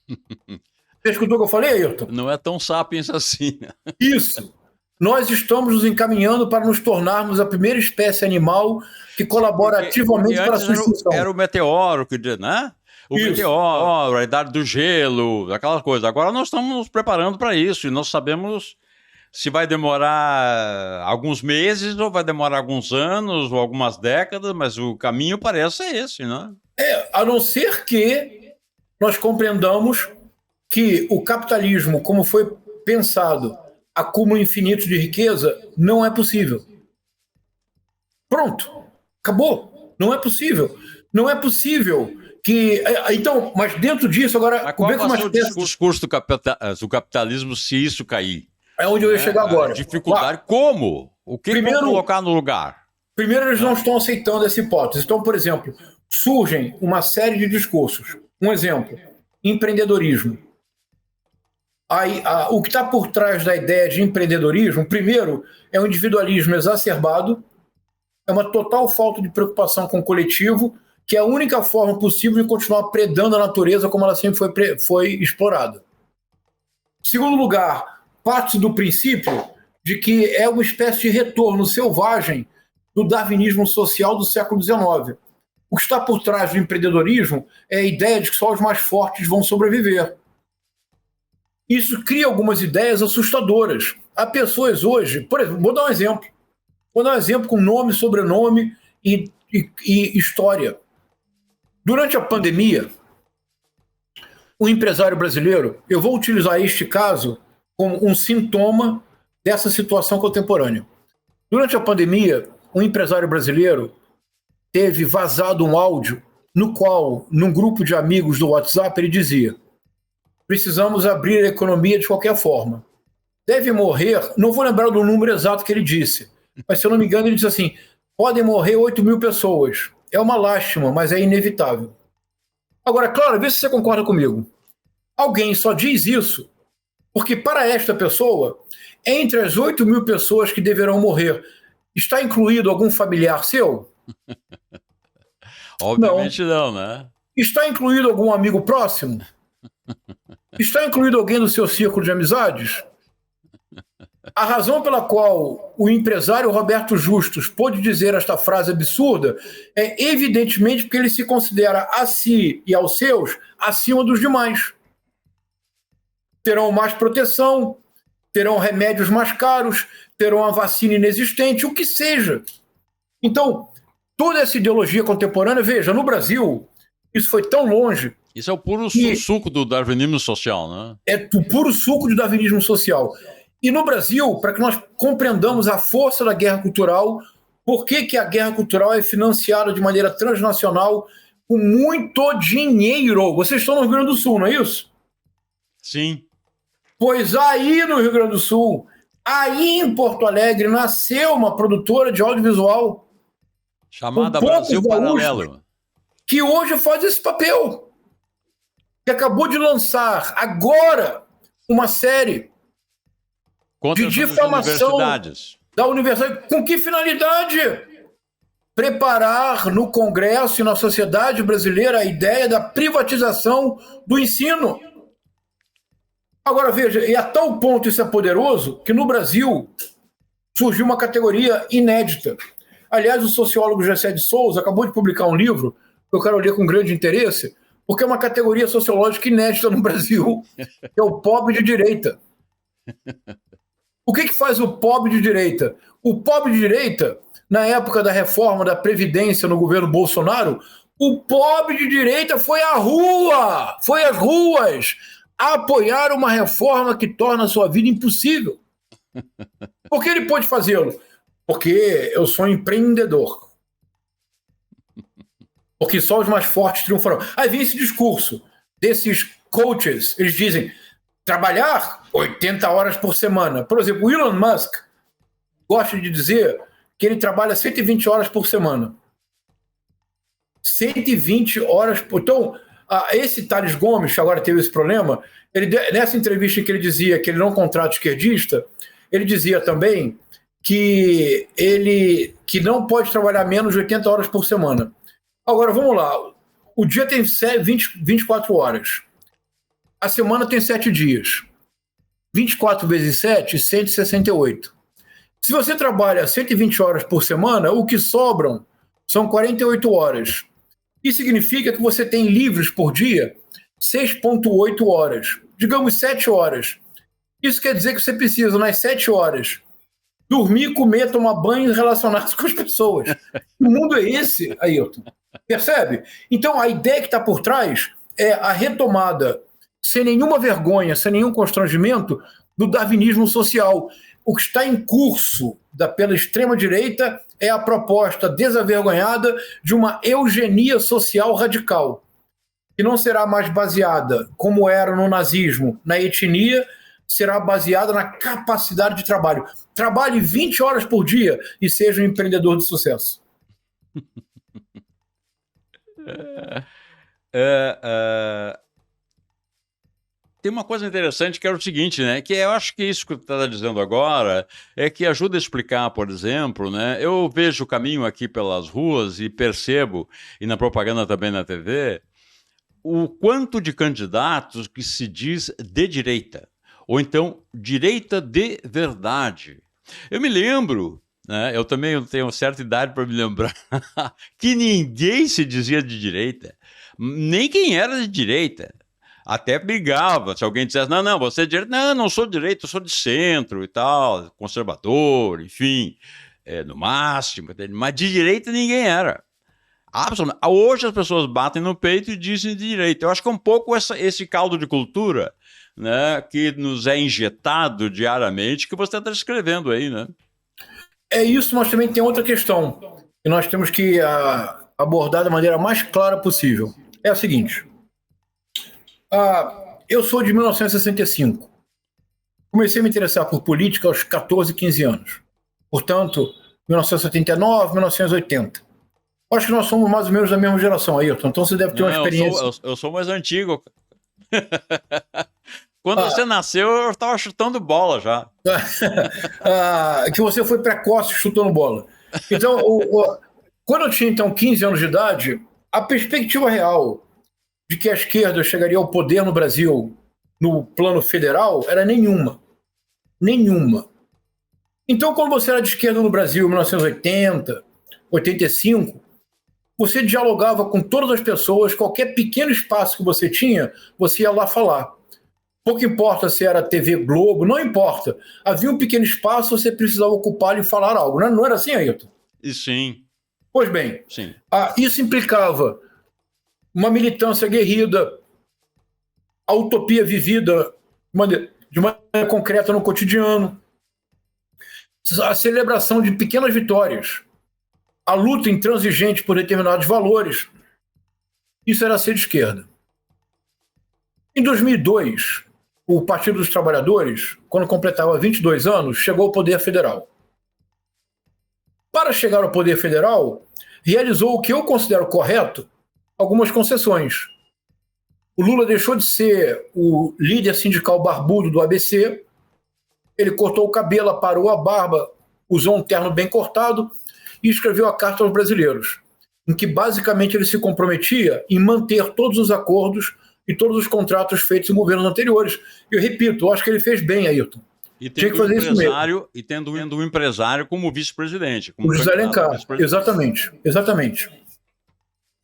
Você escutou o que eu falei, Ayrton? Não é tão sapiens assim. Isso. Nós estamos nos encaminhando para nos tornarmos a primeira espécie animal que colabora ativamente para a sua extinção. Era o meteoro, né? O meteoro, a idade do gelo, aquela coisa. Agora nós estamos nos preparando para isso e nós sabemos se vai demorar alguns meses ou vai demorar alguns anos ou algumas décadas, mas o caminho parece ser esse, né? A não ser que nós compreendamos que o capitalismo, como foi pensado, acúmulo infinito de riqueza, não é possível. Pronto. Acabou. Não é possível. Não é possível que... Então, mas dentro disso, agora... Mas qual vai ser o discurso do capitalismo se isso cair? É onde eu ia chegar agora. A dificuldade, como? O que vão colocar no lugar? Primeiro, eles não estão aceitando essa hipótese. Então, por exemplo, surgem uma série de discursos. Um exemplo, empreendedorismo. O que está por trás da ideia de empreendedorismo, primeiro, é um individualismo exacerbado, é uma total falta de preocupação com o coletivo, que é a única forma possível de continuar predando a natureza como ela sempre foi explorada. Segundo lugar, parte do princípio de que é uma espécie de retorno selvagem do darwinismo social do século XIX. O que está por trás do empreendedorismo é a ideia de que só os mais fortes vão sobreviver. Isso cria algumas ideias assustadoras. Há pessoas hoje, por exemplo, vou dar um exemplo com nome, sobrenome e história. Durante a pandemia, o empresário brasileiro, eu vou utilizar este caso como um sintoma dessa situação contemporânea. Durante a pandemia, um empresário brasileiro teve vazado um áudio no qual, num grupo de amigos do WhatsApp, ele dizia: precisamos abrir a economia de qualquer forma. Deve morrer, não vou lembrar do número exato que ele disse, mas se eu não me engano ele disse assim, podem morrer 8.000 pessoas. É uma lástima, mas é inevitável. Agora, claro, vê se você concorda comigo. Alguém só diz isso porque para esta pessoa, entre as 8.000 pessoas que deverão morrer, está incluído algum familiar seu? Obviamente não, né? Está incluído algum amigo próximo? Está incluído alguém do seu círculo de amizades? A razão pela qual o empresário Roberto Justus pôde dizer esta frase absurda é evidentemente porque ele se considera a si e aos seus acima dos demais. Terão mais proteção, terão remédios mais caros, terão a vacina inexistente, o que seja. Então, toda essa ideologia contemporânea, veja, no Brasil, isso foi tão longe. Isso é o puro suco do darwinismo social, né? É o puro suco do darwinismo social. E no Brasil, para que nós compreendamos a força da guerra cultural, por que a guerra cultural é financiada de maneira transnacional com muito dinheiro? Vocês estão no Rio Grande do Sul, não é isso? Sim. Pois aí no Rio Grande do Sul, aí em Porto Alegre, nasceu uma produtora de audiovisual chamada Brasil Paralelo, que hoje faz esse papel. que acabou de lançar agora uma série Contra de difamação da universidade. Com que finalidade? Preparar no Congresso e na sociedade brasileira a ideia da privatização do ensino. Agora, veja, e a tal ponto isso é poderoso que no Brasil surgiu uma categoria inédita. Aliás, o sociólogo Gessé de Souza acabou de publicar um livro que eu quero ler com grande interesse, porque é uma categoria sociológica inédita no Brasil, que é o pobre de direita. O que faz o pobre de direita? O pobre de direita, na época da reforma da Previdência no governo Bolsonaro, o pobre de direita foi à rua, foi às ruas, a apoiar uma reforma que torna a sua vida impossível. Por que ele pôde fazê-lo? Porque eu sou empreendedor. Porque só os mais fortes triunfarão. Aí vem esse discurso desses coaches, eles dizem trabalhar 80 horas por semana. Por exemplo, o Elon Musk gosta de dizer que ele trabalha 120 horas por semana. 120 horas por... Então, esse Thales Gomes, que agora teve esse problema, nessa entrevista em que ele dizia que ele não contrata esquerdista, ele dizia também que ele não pode trabalhar menos de 80 horas por semana. Agora, vamos lá. O dia tem 24 horas. A semana tem 7 dias. 24 vezes 7, 168. Se você trabalha 120 horas por semana, o que sobram são 48 horas. Isso significa que você tem livres por dia 6,8 horas. Digamos 7 horas. Isso quer dizer que você precisa, nas 7 horas, dormir, comer, tomar banho e relacionar-se com as pessoas. O mundo é esse, Ailton. Percebe? Então, a ideia que está por trás é a retomada, sem nenhuma vergonha, sem nenhum constrangimento, do darwinismo social. O que está em curso pela extrema-direita é a proposta desavergonhada de uma eugenia social radical, que não será mais baseada, como era no nazismo, na etnia, será baseada na capacidade de trabalho. Trabalhe 20 horas por dia e seja um empreendedor de sucesso. Tem uma coisa interessante que era o seguinte, né? Que eu acho que isso que você está dizendo agora é que ajuda a explicar, por exemplo, né? Eu vejo o caminho aqui pelas ruas e percebo, e na propaganda também na TV, o quanto de candidatos que se diz de direita, ou então direita de verdade. Eu me lembro, né? Eu também tenho certa idade para me lembrar, que ninguém se dizia de direita, nem quem era de direita. Até brigava, se alguém dissesse, não, você é de direita. Não sou de direita, eu sou de centro e tal, conservador, enfim, no máximo, mas de direita ninguém era. Absolutamente. Hoje as pessoas batem no peito e dizem de direita. Eu acho que é um pouco esse caldo de cultura, né, que nos é injetado diariamente, que você está descrevendo aí, né? É isso, mas também tem outra questão que nós temos que abordar da maneira mais clara possível. É a seguinte... eu sou de 1965. Comecei a me interessar por política aos 14, 15 anos. Portanto, 1979, 1980. Acho que nós somos mais ou menos da mesma geração, Ailton. Então você deve ter uma experiência... Eu sou mais antigo. Quando você nasceu, eu estava chutando bola já. Que você foi precoce chutando bola. Então, quando eu tinha então 15 anos de idade, a perspectiva real de que a esquerda chegaria ao poder no Brasil no plano federal era nenhuma. Nenhuma. Então, quando você era de esquerda no Brasil em 1980, 85, você dialogava com todas as pessoas, qualquer pequeno espaço que você tinha, você ia lá falar. Pouco importa se era TV Globo, não importa. Havia um pequeno espaço, você precisava ocupá-lo e falar algo. Não era assim, Ailton? Sim. Pois bem, sim. Isso implicava uma militância aguerrida, a utopia vivida de maneira concreta no cotidiano, a celebração de pequenas vitórias, a luta intransigente por determinados valores. Isso era ser de esquerda. Em 2002, o Partido dos Trabalhadores, quando completava 22 anos, chegou ao poder federal. Para chegar ao poder federal, realizou o que eu considero correto, algumas concessões. O Lula deixou de ser o líder sindical barbudo do ABC, ele cortou o cabelo, aparou a barba, usou um terno bem cortado e escreveu a Carta aos Brasileiros, em que basicamente ele se comprometia em manter todos os acordos e todos os contratos feitos em governos anteriores. Eu repito, eu acho que ele fez bem, Ayrton. E tendo um empresário como vice-presidente. O José Alencar, exatamente.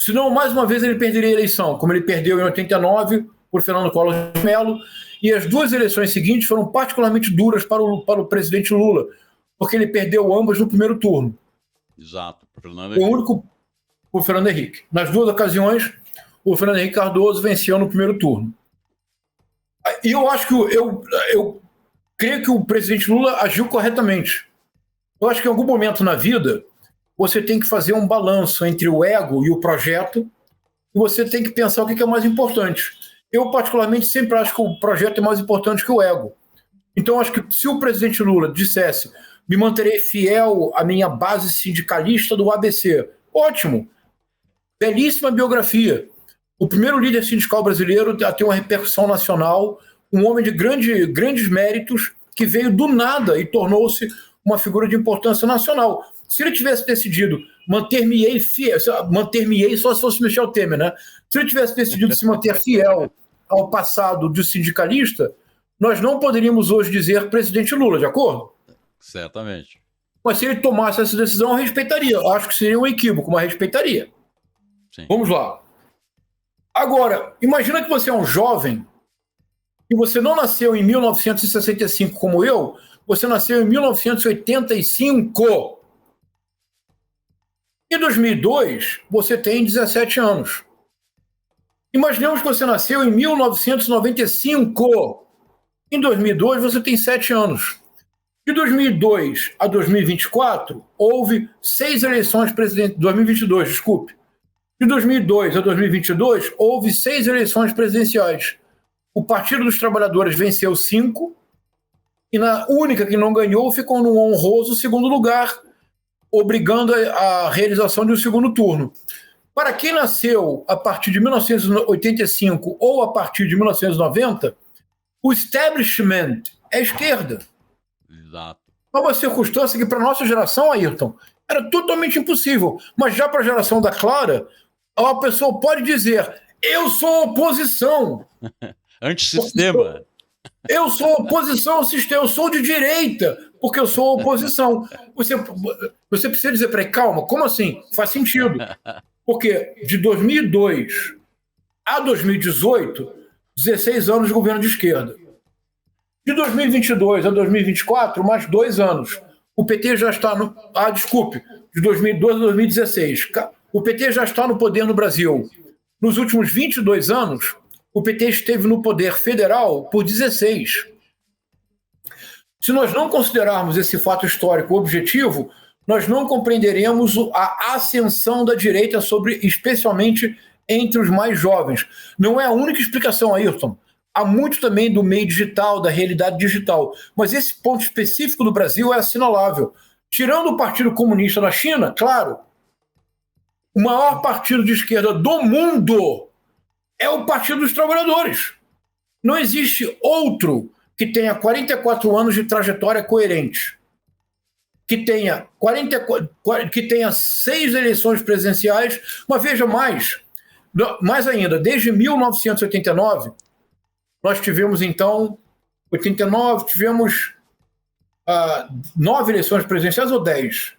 Senão, mais uma vez, ele perderia a eleição, como ele perdeu em 89 por Fernando Collor de Mello, e as duas eleições seguintes foram particularmente duras para o presidente Lula, porque ele perdeu ambas no primeiro turno. Exato, o único por Fernando Henrique. Nas duas ocasiões, o Fernando Henrique Cardoso venceu no primeiro turno. E eu acho que eu creio que o presidente Lula agiu corretamente. Eu acho que em algum momento na vida você tem que fazer um balanço entre o ego e o projeto, e você tem que pensar o que é mais importante. Eu, particularmente, sempre acho que o projeto é mais importante que o ego. Então, acho que se o presidente Lula dissesse me manterei fiel à minha base sindicalista do ABC, ótimo, belíssima biografia. O primeiro líder sindical brasileiro a ter uma repercussão nacional, um homem de grandes méritos, que veio do nada e tornou-se uma figura de importância nacional. Se ele tivesse decidido manter-me-ei só se fosse Michel Temer, né? Se ele tivesse decidido se manter fiel ao passado de sindicalista, nós não poderíamos hoje dizer presidente Lula, de acordo? Certamente. Mas se ele tomasse essa decisão, eu respeitaria. Eu acho que seria um equívoco, mas respeitaria. Sim. Vamos lá. Agora, imagina que você é um jovem e você não nasceu em 1965 como eu, você nasceu em 1985. Em 2002, você tem 17 anos. Imaginemos que você nasceu em 1995. Em 2002, você tem 7 anos. De 2002 a 2024, houve 6 eleições presidenciais. 2022, desculpe. De 2002 a 2022, houve 6 eleições presidenciais. O Partido dos Trabalhadores venceu 5, e na única que não ganhou ficou no honroso segundo lugar, obrigando a realização de um segundo turno. Para quem nasceu a partir de 1985 ou a partir de 1990, o establishment é a esquerda. Exato. É uma circunstância que, para a nossa geração, Ayrton, era totalmente impossível. Mas já para a geração da Clara, a pessoa pode dizer: eu sou oposição. Antissistema. Eu sou oposição ao sistema, eu sou de direita, porque eu sou oposição. Você precisa dizer para ele: calma, como assim? Faz sentido. Porque de 2002 a 2018, 16 anos de governo de esquerda. De 2022 a 2024, mais 2 anos. O PT já está no... desculpe. De 2012 a 2016. O PT já está no poder no Brasil. Nos últimos 22 anos, o PT esteve no poder federal por 16. Se nós não considerarmos esse fato histórico objetivo, nós não compreenderemos a ascensão da direita, especialmente entre os mais jovens. Não é a única explicação, Ayrton. Há muito também do meio digital, da realidade digital. Mas esse ponto específico do Brasil é assinalável. Tirando o Partido Comunista na China, claro, o maior partido de esquerda do mundo é o Partido dos Trabalhadores. Não existe outro que tenha 44 anos de trajetória coerente, que tenha 6 eleições presidenciais, mas veja mais ainda, desde 1989, nós tivemos, então, 89, tivemos 9 eleições presidenciais ou 10?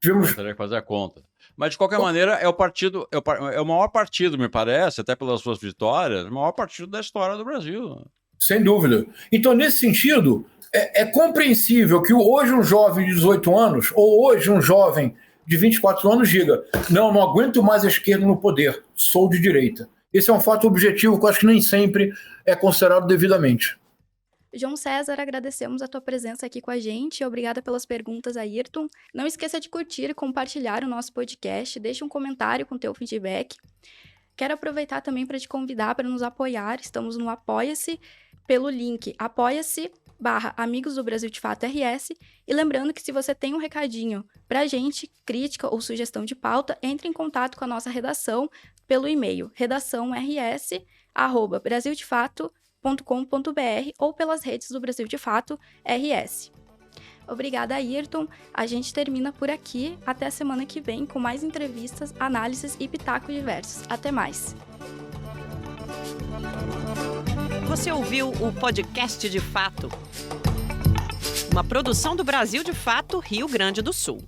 Teria que fazer a conta. Mas, de qualquer maneira, é o maior partido, me parece, até pelas suas vitórias, o maior partido da história do Brasil. Sem dúvida. Então, nesse sentido, é compreensível que hoje um jovem de 18 anos, ou hoje um jovem de 24 anos, diga: não aguento mais a esquerda no poder, sou de direita. Esse é um fato objetivo que eu acho que nem sempre é considerado devidamente. João César, agradecemos a tua presença aqui com a gente. Obrigada pelas perguntas, Ayrton. Não esqueça de curtir e compartilhar o nosso podcast. Deixe um comentário com o teu feedback. Quero aproveitar também para te convidar para nos apoiar. Estamos no Apoia-se pelo link apoia-se/Amigos do Brasil de Fato RS. E lembrando que se você tem um recadinho para a gente, crítica ou sugestão de pauta, entre em contato com a nossa redação pelo e-mail redaçãors @brasildefato.com.br ou pelas redes do Brasil de Fato RS. Obrigada, Ayrton. A gente termina por aqui. Até a semana que vem com mais entrevistas, análises e pitacos diversos. Até mais. Você ouviu o podcast de Fato, uma produção do Brasil de Fato, Rio Grande do Sul.